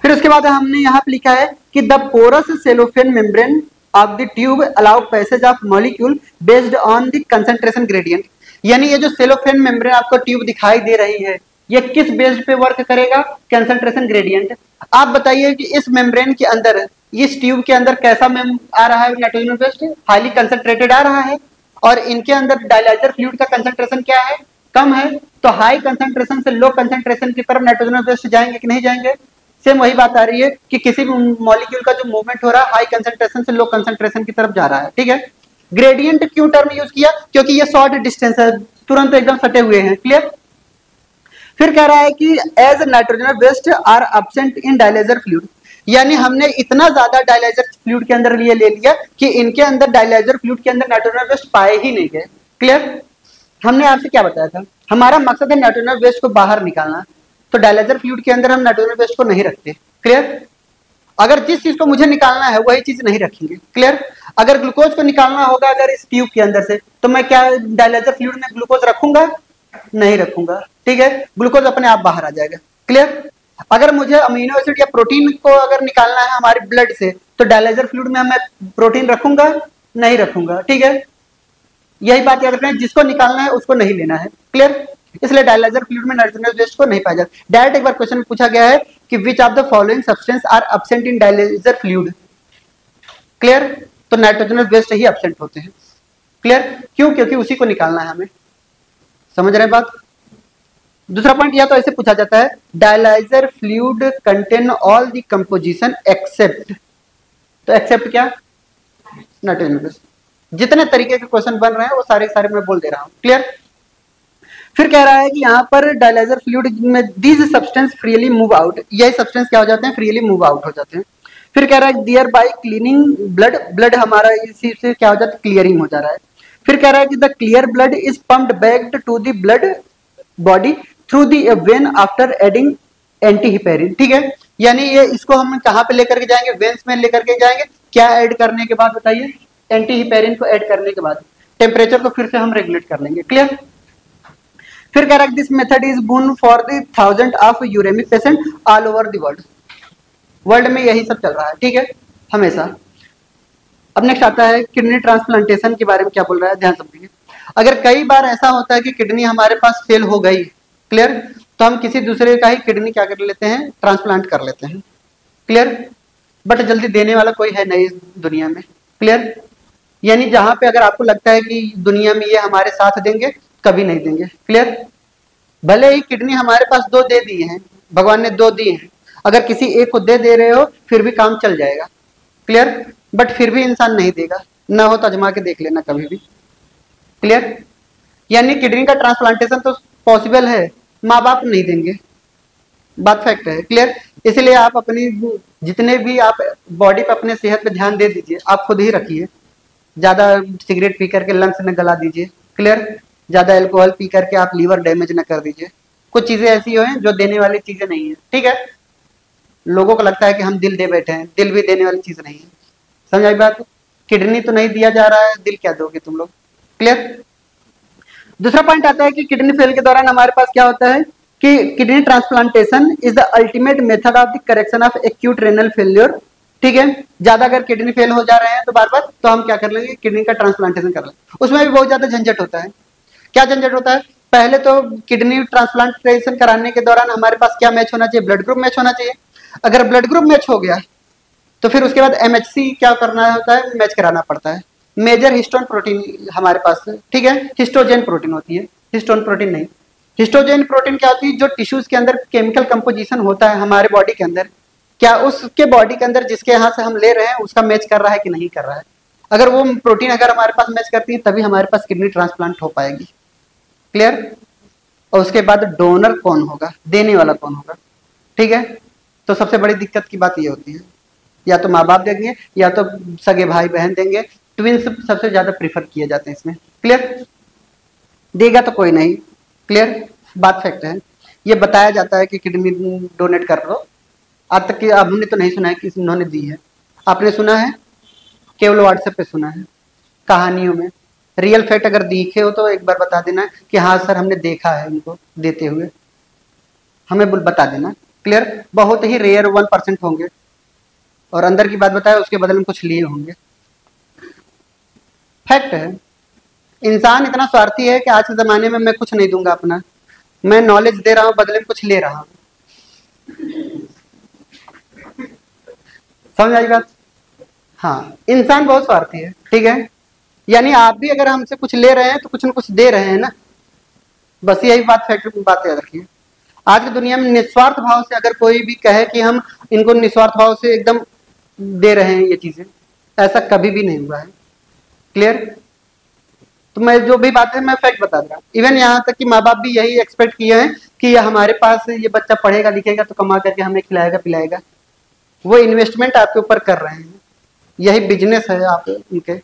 फिर उसके बाद हमने यहाँ पे लिखा है कि the porous cellophane membrane of the tube allow passage of molecule based on the concentration gradient, यानी ये जो सेलोफेन मेम्ब्रेन आपको ट्यूब दिखाई दे रही है ये किस बेस्ड पे वर्क करेगा, कंसंट्रेशन ग्रेडियंट। आप बताइए कि इस मेम्ब्रेन के अंदर, इस ट्यूब के अंदर कैसा आ रहा है नाइट्रोजन वेस्ट, हाईली कंसंट्रेटेड आ रहा है, और इनके अंदर डायलाइजर फ्लूइड का कंसंट्रेशन क्या है, कम है, तो हाई कंसंट्रेशन से लो कंसंट्रेशन की तरफ नाइट्रोजन वेस्ट जाएंगे कि नहीं जाएंगे। सेम वही बात आ रही है कि किसी भी मॉलिक्यूल का जो मूवमेंट हो रहा है हाई कंसंट्रेशन से लो कंसंट्रेशन की तरफ जा रहा है, ठीक है। ग्रेडियंट क्यों टर्म यूज किया, क्योंकि ये शॉर्ट डिस्टेंस है, तुरंत एकदम सटे हुए हैं, क्लियर। फिर कह रहा है कि as nitrogen waste are absent in dialyser fluid, यानी हमने इतना ज्यादा डायलाइजर फ्लूइड के अंदर ले लिया कि इनके अंदर डायलाइजर फ्लूइड के अंदर नाइट्रोजन वेस्ट पाए ही नहीं गए, क्लियर। हमने आपसे क्या बताया था, हमारा मकसद है नाइट्रोजन वेस्ट को बाहर निकालना, तो डायलाइजर फ्लूइड के अंदर हम नाइट्रोजन वेस्ट को नहीं रखते, क्लियर। अगर जिस चीज को मुझे निकालना है वही चीज नहीं रखेंगे। क्लियर? अगर ग्लूकोज को निकालना होगा अगर इस ट्यूब के अंदर से, तो मैं क्या डायलाइजर फ्लूइड में ग्लूकोज रखूंगा? नहीं रखूंगा। ठीक है, ग्लूकोज अपने आप बाहर आ जाएगा। क्लियर? अगर मुझे अमीनो एसिड या प्रोटीन को अगर निकालना है हमारे ब्लड से, तो डायलाइजर फ्लूइड में मैं प्रोटीन रखूंगा? नहीं रखूंगा। ठीक है, यही बात याद रखना है, जिसको निकालना है उसको नहीं लेना है। क्लियर? इसलिए डायलाइजर फ्लूइड में नाइट्रोजनस वेस्ट को नहीं पाया जाता। डायरेक्ट एक बार क्वेश्चन पूछा गया है कि which of the following substance are absent in dialyser fluid. Clear? तो नाइट्रोजनस वेस्ट ही एब्सेंट होते हैं। क्लियर? क्यों? क्योंकि उसी को निकालना है हमें। समझ रहे हैं बात? दूसरा पॉइंट या तो ऐसे पूछा जाता है, dialyser fluid contain all the composition except, तो एक्सेप्ट क्या? Nitrogenous waste. जितने तरीके के क्वेश्चन बन रहे हैं वो सारे सारे मैं बोल दे रहा हूं। क्लियर? फिर कह रहा है कि यहाँ पर डायलाइजर फ्लूइड में these substance freely move out, यही सब्सटेंस क्या हो जाते हैं? फ्रीली मूव आउट हो जाते हैं। फिर कह रहा है दियर बाय क्लीनिंग ब्लड, ब्लड हमारा इसी से क्या हो जाता है? क्लियरिंग हो जा रहा है। फिर कह रहा है कि the clear blood is pumped back to the blood body through the vein after adding antiheparin. ठीक है, यानी ये इसको हम कहाँ पे लेकर के जाएंगे? वेन्स में लेकर के जाएंगे। क्या ऐड करने के बाद? बताइए। एंटीहिपेरिन को ऐड करने के बाद टेम्परेचर को फिर से हम रेगुलेट कर लेंगे। क्लियर? फिर कह रहा है this method is boon for the thousand of uremic patient all over the world. World में यही सब चल रहा है। ठीक है, हमेशा। अब नेक्स्ट आता है किडनी ट्रांसप्लांटेशन के बारे में क्या बोल रहा है, ध्यान समझिए। अगर कई बार ऐसा होता है कि किडनी हमारे पास फेल हो गई, क्लियर, तो हम किसी दूसरे का ही किडनी क्या कर लेते हैं? ट्रांसप्लांट कर लेते हैं। क्लियर? बट जल्दी देने वाला कोई है नहीं इस दुनिया में। क्लियर? यानी जहां पे अगर आपको लगता है कि दुनिया में ये हमारे साथ देंगे, कभी नहीं देंगे। क्लियर? भले ही किडनी हमारे पास 2 दे दिए हैं, भगवान ने 2 दिए हैं, अगर किसी एक को दे रहे हो फिर भी काम चल जाएगा। क्लियर? बट फिर भी इंसान नहीं देगा, ना हो तो अजमा के देख लेना कभी भी। क्लियर? यानी किडनी का ट्रांसप्लांटेशन तो पॉसिबल है, माँ बाप नहीं देंगे, बात फैक्ट है। क्लियर? इसलिए आप अपनी जितने भी आप बॉडी पे अपने सेहत पे ध्यान दे दीजिए, आप खुद ही रखिए। ज्यादा सिगरेट पी करके लंग्स न गला दीजिए। क्लियर? ज्यादा अल्कोहल पी करके आप लीवर डैमेज न कर दीजिए। कुछ चीजें ऐसी हो हैं जो देने वाली चीजें नहीं है। ठीक है, लोगों को लगता है कि हम दिल दे बैठे हैं, दिल भी देने वाली चीज नहीं है। समझ आई बात? किडनी तो नहीं दिया जा रहा है, दिल क्या दोगे तुम लोग? क्लियर? दूसरा पॉइंट आता है कि किडनी फेल के दौरान हमारे पास क्या होता है कि kidney transplantation is the ultimate method of the correction of acute renal failure. ठीक है, ज्यादा अगर किडनी फेल हो जा रहे हैं तो बार बार, तो हम क्या कर लेंगे? किडनी का ट्रांसप्लांटेशन कर लेंगे। उसमें भी बहुत ज्यादा झंझट होता है। क्या झंझट होता है? पहले तो किडनी ट्रांसप्लांटेशन कराने के दौरान हमारे पास क्या मैच होना चाहिए? ब्लड ग्रुप मैच होना चाहिए। अगर ब्लड ग्रुप मैच हो गया तो फिर उसके बाद एमएचसी क्या करना होता है? मैच कराना पड़ता है। मेजर हिस्टोन प्रोटीन हमारे पास है। ठीक है, हिस्टोजेन प्रोटीन होती है, हिस्टोन प्रोटीन नहीं। हिस्टोजेन प्रोटीन क्या होती है? जो टिश्यूज के अंदर केमिकल कंपोजिशन होता है हमारे बॉडी के अंदर, क्या उसके बॉडी के अंदर जिसके यहाँ से हम ले रहे हैं उसका मैच कर रहा है कि नहीं कर रहा है। अगर वो प्रोटीन अगर हमारे पास मैच करती है तभी हमारे पास किडनी ट्रांसप्लांट हो पाएगी। क्लियर? और उसके बाद डोनर कौन होगा? देने वाला कौन होगा? ठीक है, तो सबसे बड़ी दिक्कत की बात ये होती है, या तो माँ बाप देंगे या तो सगे भाई बहन देंगे। ट्विंस सबसे ज्यादा प्रीफर किए जाते हैं इसमें। क्लियर? देगा तो कोई नहीं। क्लियर? बात फैक्ट है, ये बताया जाता है कि किडनी डोनेट कर दो। आज तक कि हमने तो नहीं सुना है कि इन्होंने दी है। आपने सुना है? केवल व्हाट्सएप पे सुना है, कहानियों में। रियल फैक्ट अगर दिखे हो तो एक बार बता देना कि हाँ सर हमने देखा है इनको देते हुए, हमें बता देना। क्लियर? बहुत ही रेयर 1% होंगे, और अंदर की बात बताए उसके बदले में कुछ लिए होंगे। फैक्ट है, इंसान इतना स्वार्थी है कि आज के जमाने में मैं कुछ नहीं दूंगा अपना, मैं नॉलेज दे रहा हूं बदले में कुछ ले रहा हूं। समझ आई बात? हाँ, इंसान बहुत स्वार्थी है। ठीक है, यानी आप भी अगर हमसे कुछ ले रहे हैं तो कुछ न कुछ दे रहे हैं ना, बस यही बात फैक्ट बात याद रखिए। आज की दुनिया में निस्वार्थ भाव से अगर कोई भी कहे कि हम इनको निस्वार्थ भाव से एकदम दे रहे हैं ये चीजें, ऐसा कभी भी नहीं हुआ है। क्लियर? तो मैं जो भी बात है मैं फैक्ट बता रहा हूँ। इवन यहाँ तक कि माँ बाप भी यही एक्सपेक्ट किए हैं कि ये हमारे पास ये बच्चा पढ़ेगा लिखेगा तो कमा करके हमें खिलाएगा पिलाएगा। वो इन्वेस्टमेंट आपके ऊपर कर रहे हैं, यही बिजनेस है आप उनके।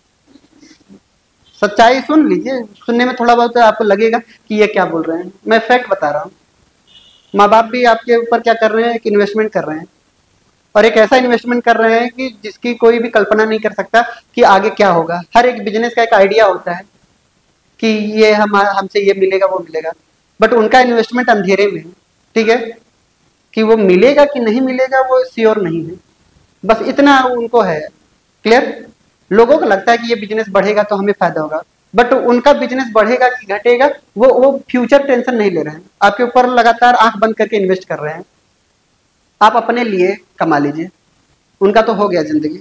सच्चाई सुन लीजिए, सुनने में थोड़ा बहुत आपको लगेगा कि ये क्या बोल रहे हैं, मैं फैक्ट बता रहा हूँ। माँ बाप भी आपके ऊपर क्या कर रहे हैं? एक इन्वेस्टमेंट कर रहे हैं। और एक ऐसा इन्वेस्टमेंट कर रहे हैं कि जिसकी कोई भी कल्पना नहीं कर सकता कि आगे क्या होगा। हर एक बिजनेस का एक आइडिया होता है कि ये हमसे ये मिलेगा वो मिलेगा, बट उनका इन्वेस्टमेंट अंधेरे में है, ठीक है, कि वो मिलेगा कि नहीं मिलेगा वो श्योर नहीं है, बस इतना उनको है। क्लियर? लोगों को लगता है कि ये बिजनेस बढ़ेगा तो हमें फायदा होगा, बट उनका बिजनेस बढ़ेगा कि घटेगा वो फ्यूचर टेंशन नहीं ले रहे हैं, आपके ऊपर लगातार आंख बंद करके इन्वेस्ट कर रहे हैं। आप अपने लिए कमा लीजिए, उनका तो हो गया जिंदगी।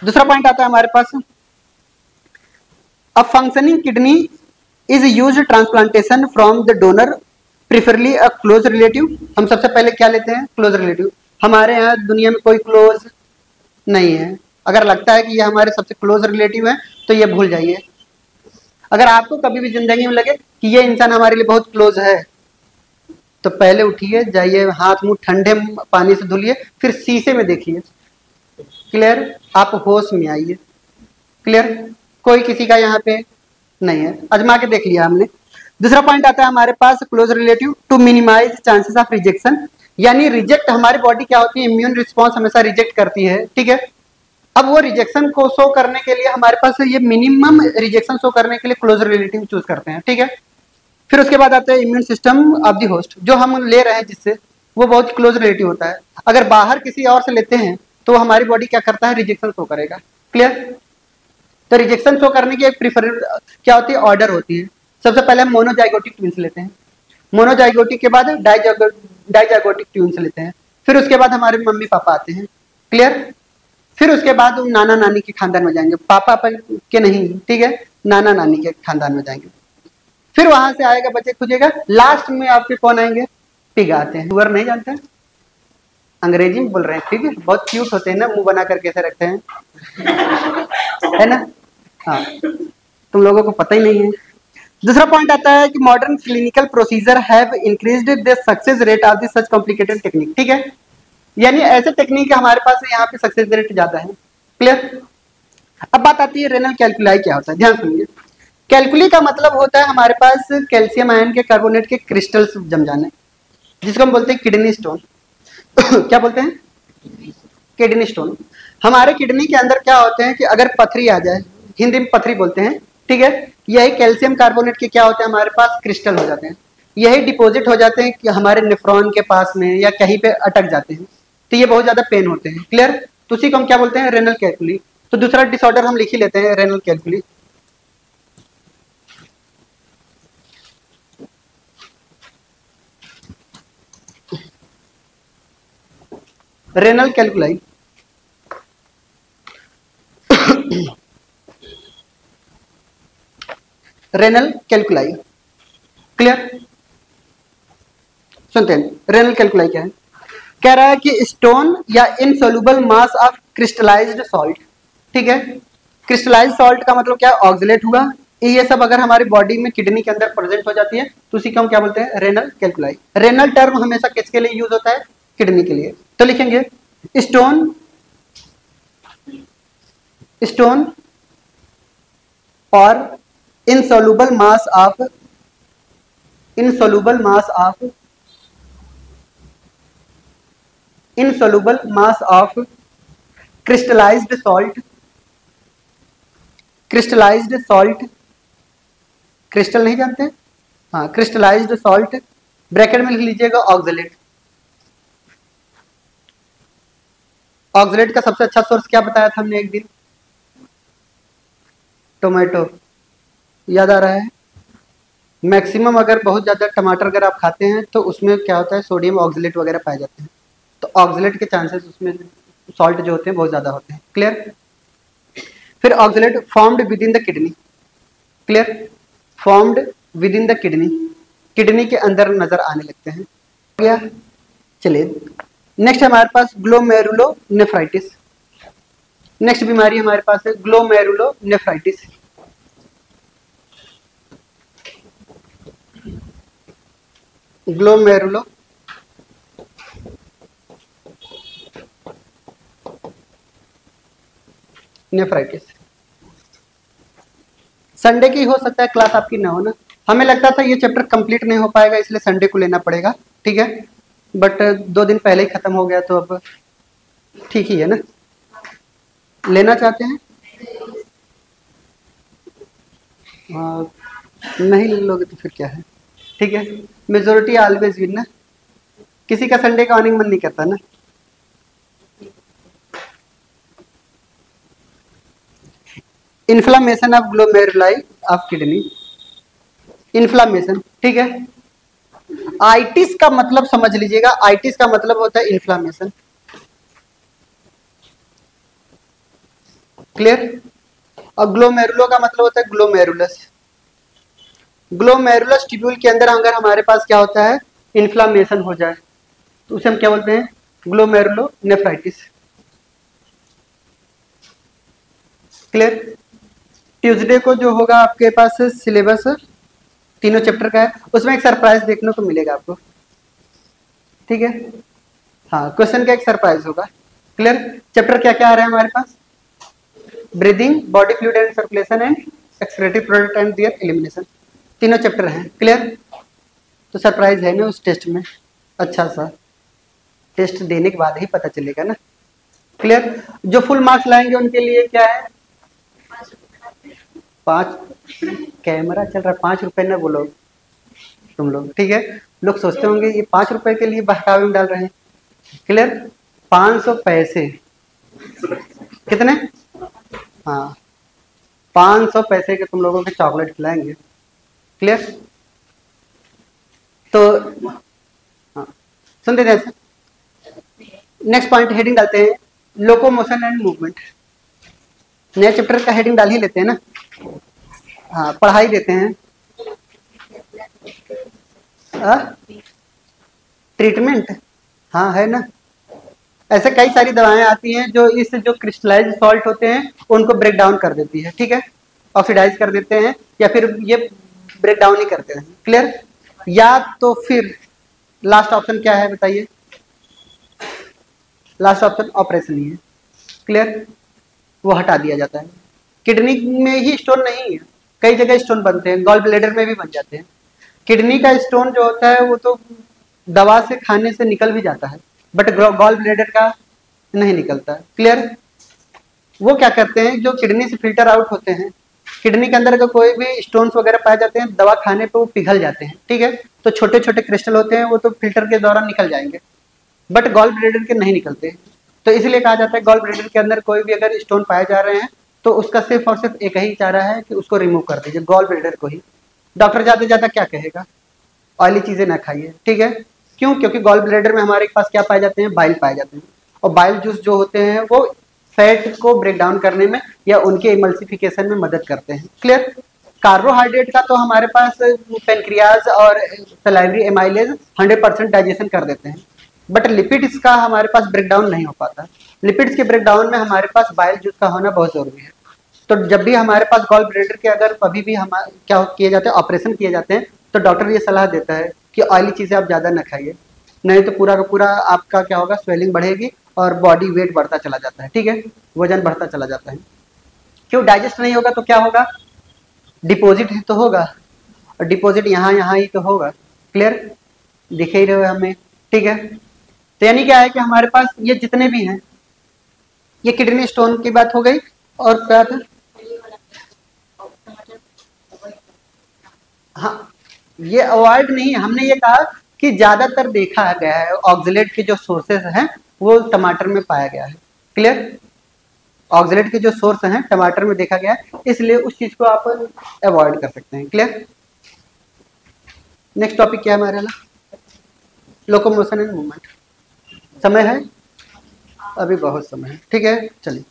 दूसरा पॉइंट आता है हमारे पास, a functioning kidney is used transplantation from the donor preferably a close relative. हम सबसे पहले क्या लेते हैं? Close relative. हमारे यहाँ दुनिया में कोई क्लोज नहीं है। अगर लगता है कि ये हमारे सबसे क्लोज रिलेटिव है तो ये भूल जाइए। अगर आपको कभी भी जिंदगी में लगे कि ये इंसान हमारे लिए बहुत क्लोज है, तो पहले उठिए, जाइए, हाथ मुंह ठंडे पानी से धुलिए, फिर शीशे में देखिए। क्लियर? आप होश में आइए। क्लियर? कोई किसी का यहाँ पे नहीं है, आजमा के देख लिया हमने। दूसरा पॉइंट आता है हमारे पास, close relative to minimise chances of rejection. यानी रिजेक्ट, हमारी बॉडी क्या होती है, इम्यून रिस्पॉन्स हमेशा रिजेक्ट करती है, ठीक है। अब वो रिजेक्शन को शो करने के लिए हमारे पास ये मिनिमम रिजेक्शन शो करने के लिए क्लोज रिलेटिव चूज करते हैं, ठीक है। फिर उसके बाद आता है immune system of the host, जो हम ले रहे हैं जिससे, वो बहुत क्लोज रिलेटिव होता है। अगर बाहर किसी और से लेते हैं तो हमारी बॉडी क्या करता है, रिजेक्शन शो करेगा। क्लियर? तो रिजेक्शन शो करने की एक प्रीफर क्या होती है, ऑर्डर होती है। सबसे पहले हम मोनोजाइगोटिक ट्विंस लेते हैं, मोनोजाइगोटिक के बाद डाइजाइगोटिक ट्विंस लेते हैं, फिर उसके बाद हमारे मम्मी पापा आते हैं। क्लियर? फिर उसके बाद हम नाना नानी के खानदान में जाएंगे, पापा के नहीं, ठीक है, नाना नानी के खानदान में जाएंगे। फिर वहां से आएगा, बच्चे खुजेगा, लास्ट में आपके कौन आएंगे, पिग आते हैं। सुअर नहीं जानते हैं? अंग्रेजी में बोल रहे हैं, ठीक है, बहुत क्यूट होते हैं ना, मुंह बना कर कैसे रखते हैं है ना? हाँ, तुम लोगों को पता ही नहीं है। दूसरा पॉइंट आता है कि modern clinical procedure have increased the success rate of the such complicated technique, ठीक है। यानी ऐसे टेक्निक हमारे पास यहाँ पे सक्सेस रेट ज्यादा है। क्लियर? अब बात आती है रेनल कैलकुलाई क्या होता है, ध्यान सुनिए। कैलकुली का मतलब होता है हमारे पास कैल्शियम आयन के कार्बोनेट के क्रिस्टल्स जम जाने, जिसको हम बोलते हैं किडनी स्टोन क्या बोलते हैं, किडनी स्टोन। हमारे किडनी के अंदर क्या होते हैं कि अगर पथरी आ जाए, हिंदी में पथरी बोलते हैं, ठीक है, यही कैल्शियम कार्बोनेट के क्या होते हैं, हमारे पास क्रिस्टल हो जाते हैं, यही डिपॉजिट हो जाते हैं कि हमारे नेफ्रॉन के पास में या कहीं पे अटक जाते हैं, तो ये बहुत ज्यादा पेन होते हैं। क्लियर? तो उसी को हम क्या बोलते हैं, रेनल कैलकुली। तो दूसरा डिसऑर्डर हम लिख ही लेते हैं, renal calculi. Renal calculi renal calculi. Clear? सुनते हैं, रेनल कैलकुलाई क्या है। कह रहा है कि स्टोन या insoluble mass of crystallised salt, ठीक है। क्रिस्टलाइज्ड सॉल्ट का मतलब क्या है, ऑक्सलेट हुआ, ये सब अगर हमारी बॉडी में किडनी के अंदर प्रेजेंट हो जाती है तो उसी को हम क्या बोलते हैं, रेनल कैलकुलाई। रेनल टर्म हमेशा किसके लिए यूज होता है, किडनी के लिए। तो लिखेंगे स्टोन, स्टोन और insoluble mass of, insoluble mass of, insoluble mass of crystallized salt, crystallized salt, crystal नहीं जानते, हाँ, क्रिस्टलाइज्ड सॉल्ट, ब्रैकेट में लिख लीजिएगा ऑक्सलेट। ऑक्सलेट का सबसे अच्छा सोर्स क्या बताया था हमने एक दिन, टोमेटो, याद आ रहा है? मैक्सिमम अगर बहुत ज्यादा टमाटर अगर आप खाते हैं तो उसमें क्या होता है, सोडियम ऑक्सलेट वगैरह पाए जाते हैं, तो ऑक्सलेट के चांसेस उसमें सॉल्ट जो होते हैं बहुत ज्यादा होते हैं। क्लियर? फिर oxalate formed with in the kidney. Clear? Formed with in the kidney, kidney के अंदर नजर आने लगते हैं। क्या? चलिए नेक्स्ट हमारे पास ग्लोमेरुलोनेफ्राइटिस। नेक्स्ट बीमारी हमारे पास है ग्लोमेरुलोनेफ्राइटिस। Glomerulo nephritis. संडे की हो सकता है क्लास आपकी ना हो ना, हमें लगता था ये चैप्टर कंप्लीट नहीं हो पाएगा इसलिए संडे को लेना पड़ेगा, ठीक है। बट 2 दिन पहले ही खत्म हो गया तो अब ठीक ही है ना। लेना चाहते हैं? नहीं ले लोगे तो फिर क्या है, ठीक है। मेजोरिटी ऑलवेज विन ना, किसी का संडे का अर्निंग मन नहीं करता ना। Inflammation of glomeruli of kidney, inflammation, ठीक है। आइटिस का मतलब समझ लीजिएगा, आइटिस का मतलब होता है इन्फ्लामेशन, क्लियर। और ग्लोमेरुलो का मतलब होता है ग्लोमेरुलस। ग्लोमेरुलस ट्यूब्यूल के अंदर अगर हमारे पास क्या होता है, इन्फ्लामेशन हो जाए तो उसे हम क्या बोलते हैं, ग्लोमेरुलो नेफ्राइटिस, क्लियर। ट्यूसडे को जो होगा आपके पास सिलेबस तीनों चैप्टर का है, उसमें एक सरप्राइज देखने को मिलेगा आपको, ठीक है। हाँ, क्वेश्चन का एक सरप्राइज होगा, क्लियर। चैप्टर क्या क्या आ रहा है हमारे पास, breathing, body fluid and circulation and excretory product and their elimination, तीनों चैप्टर हैं, क्लियर। तो सरप्राइज है ना उस टेस्ट में, अच्छा सा टेस्ट देने के बाद ही पता चलेगा ना, क्लियर। जो फुल मार्क्स लाएंगे उनके लिए क्या है, 5, कैमरा चल रहा है, 5 रुपए ना बोलो तुम लोग, ठीक है। लोग सोचते होंगे ये 5 रुपए के लिए बहकावे में डाल रहे हैं, क्लियर। 500 पैसे कितने, हाँ 500 पैसे के तुम लोगों के चॉकलेट खिलाएंगे, क्लियर। तो हाँ, सुनते थे ऐसे। नेक्स्ट पॉइंट हेडिंग डालते हैं, लोकोमोशन एंड मूवमेंट। नया चैप्टर का हेडिंग डाल ही लेते हैं ना, हाँ पढ़ाई देते हैं। ट्रीटमेंट, हाँ है ना। ऐसे कई सारी दवाएं आती हैं जो इस जो क्रिस्टलाइज सॉल्ट होते हैं उनको ब्रेक डाउन कर देती है, ठीक है, ऑक्सीडाइज कर देते हैं या फिर ये ब्रेक डाउन ही करते हैं, क्लियर। या तो फिर लास्ट ऑप्शन क्या है बताइए, लास्ट ऑप्शन ऑपरेशन ही है, क्लियर, वो हटा दिया जाता है। किडनी में ही स्टोन नहीं है, कई जगह स्टोन बनते हैं, गॉल ब्लैडर में भी बन जाते हैं। किडनी का स्टोन जो होता है वो तो दवा से खाने से निकल भी जाता है, बट गॉल ब्लैडर का नहीं निकलता, क्लियर। वो क्या करते हैं, जो किडनी से फिल्टर आउट होते हैं, किडनी के अंदर अगर कोई भी स्टोन्स वगैरह पाए जाते हैं दवा खाने पे वो पिघल जाते हैं, ठीक है। तो छोटे छोटे क्रिस्टल होते हैं वो तो फिल्टर के दौरान निकल जाएंगे, बट गॉल ब्लैडर के नहीं निकलते। तो इसलिए कहा जाता है गॉल ब्लैडर के अंदर कोई भी अगर स्टोन पाए जा रहे हैं तो उसका सिर्फ और सिर्फ एक ही चारा है कि उसको रिमूव कर दीजिए, गॉल ब्लैडर को ही। डॉक्टर जाते जाता क्या कहेगा, ऑयली चीजें ना खाइए, ठीक है। क्यों, क्योंकि गॉल ब्लैडर में हमारे पास क्या पाए जाते हैं, बाइल पाए जाते हैं, और बाइल जूस जो होते हैं वो फैट को ब्रेक डाउन करने में या उनके इमल्सिफिकेशन में मदद करते हैं, क्लियर। कार्बोहाइड्रेट का तो हमारे पास पेनक्रियाज और सलाइवरी एमाइलेज 100% डाइजेशन कर देते हैं, बट लिपिड्स का हमारे पास ब्रेकडाउन नहीं हो पाता। लिपिड्स के ब्रेकडाउन में हमारे पास बाइल जूस का होना बहुत जरूरी है। तो जब भी हमारे पास गॉल ब्लैडर के अगर कभी भी हम क्या किए जाते हैं, ऑपरेशन किए जाते हैं, तो डॉक्टर ये सलाह देता है कि ऑयली चीज़ें आप ज़्यादा न खाइए, नहीं तो पूरा का पूरा आपका क्या होगा, स्वेलिंग बढ़ेगी और बॉडी वेट बढ़ता चला जाता है, ठीक है, वजन बढ़ता चला जाता है। क्यों, डाइजेस्ट नहीं होगा तो क्या होगा, डिपॉजिट ही तो होगा, और डिपॉजिट यहाँ यहाँ ही तो होगा, क्लियर, दिखे ही रहे हमें, ठीक है। तो यानी क्या है कि हमारे पास ये जितने भी हैं, ये किडनी स्टोन की बात हो गई, और क्या था, हाँ ये अवॉइड नहीं है, हमने ये कहा कि ज्यादातर देखा गया है ऑक्सलेट के जो सोर्सेस हैं वो टमाटर में पाया गया है, क्लियर। ऑक्सलेट के जो सोर्स हैं टमाटर में देखा गया है, इसलिए उस चीज को आप अवॉइड कर सकते हैं, क्लियर। नेक्स्ट टॉपिक क्या है हमारा, लोकोमोशन एंड मूवमेंट। समय है, अभी बहुत समय है, ठीक है, चलिए।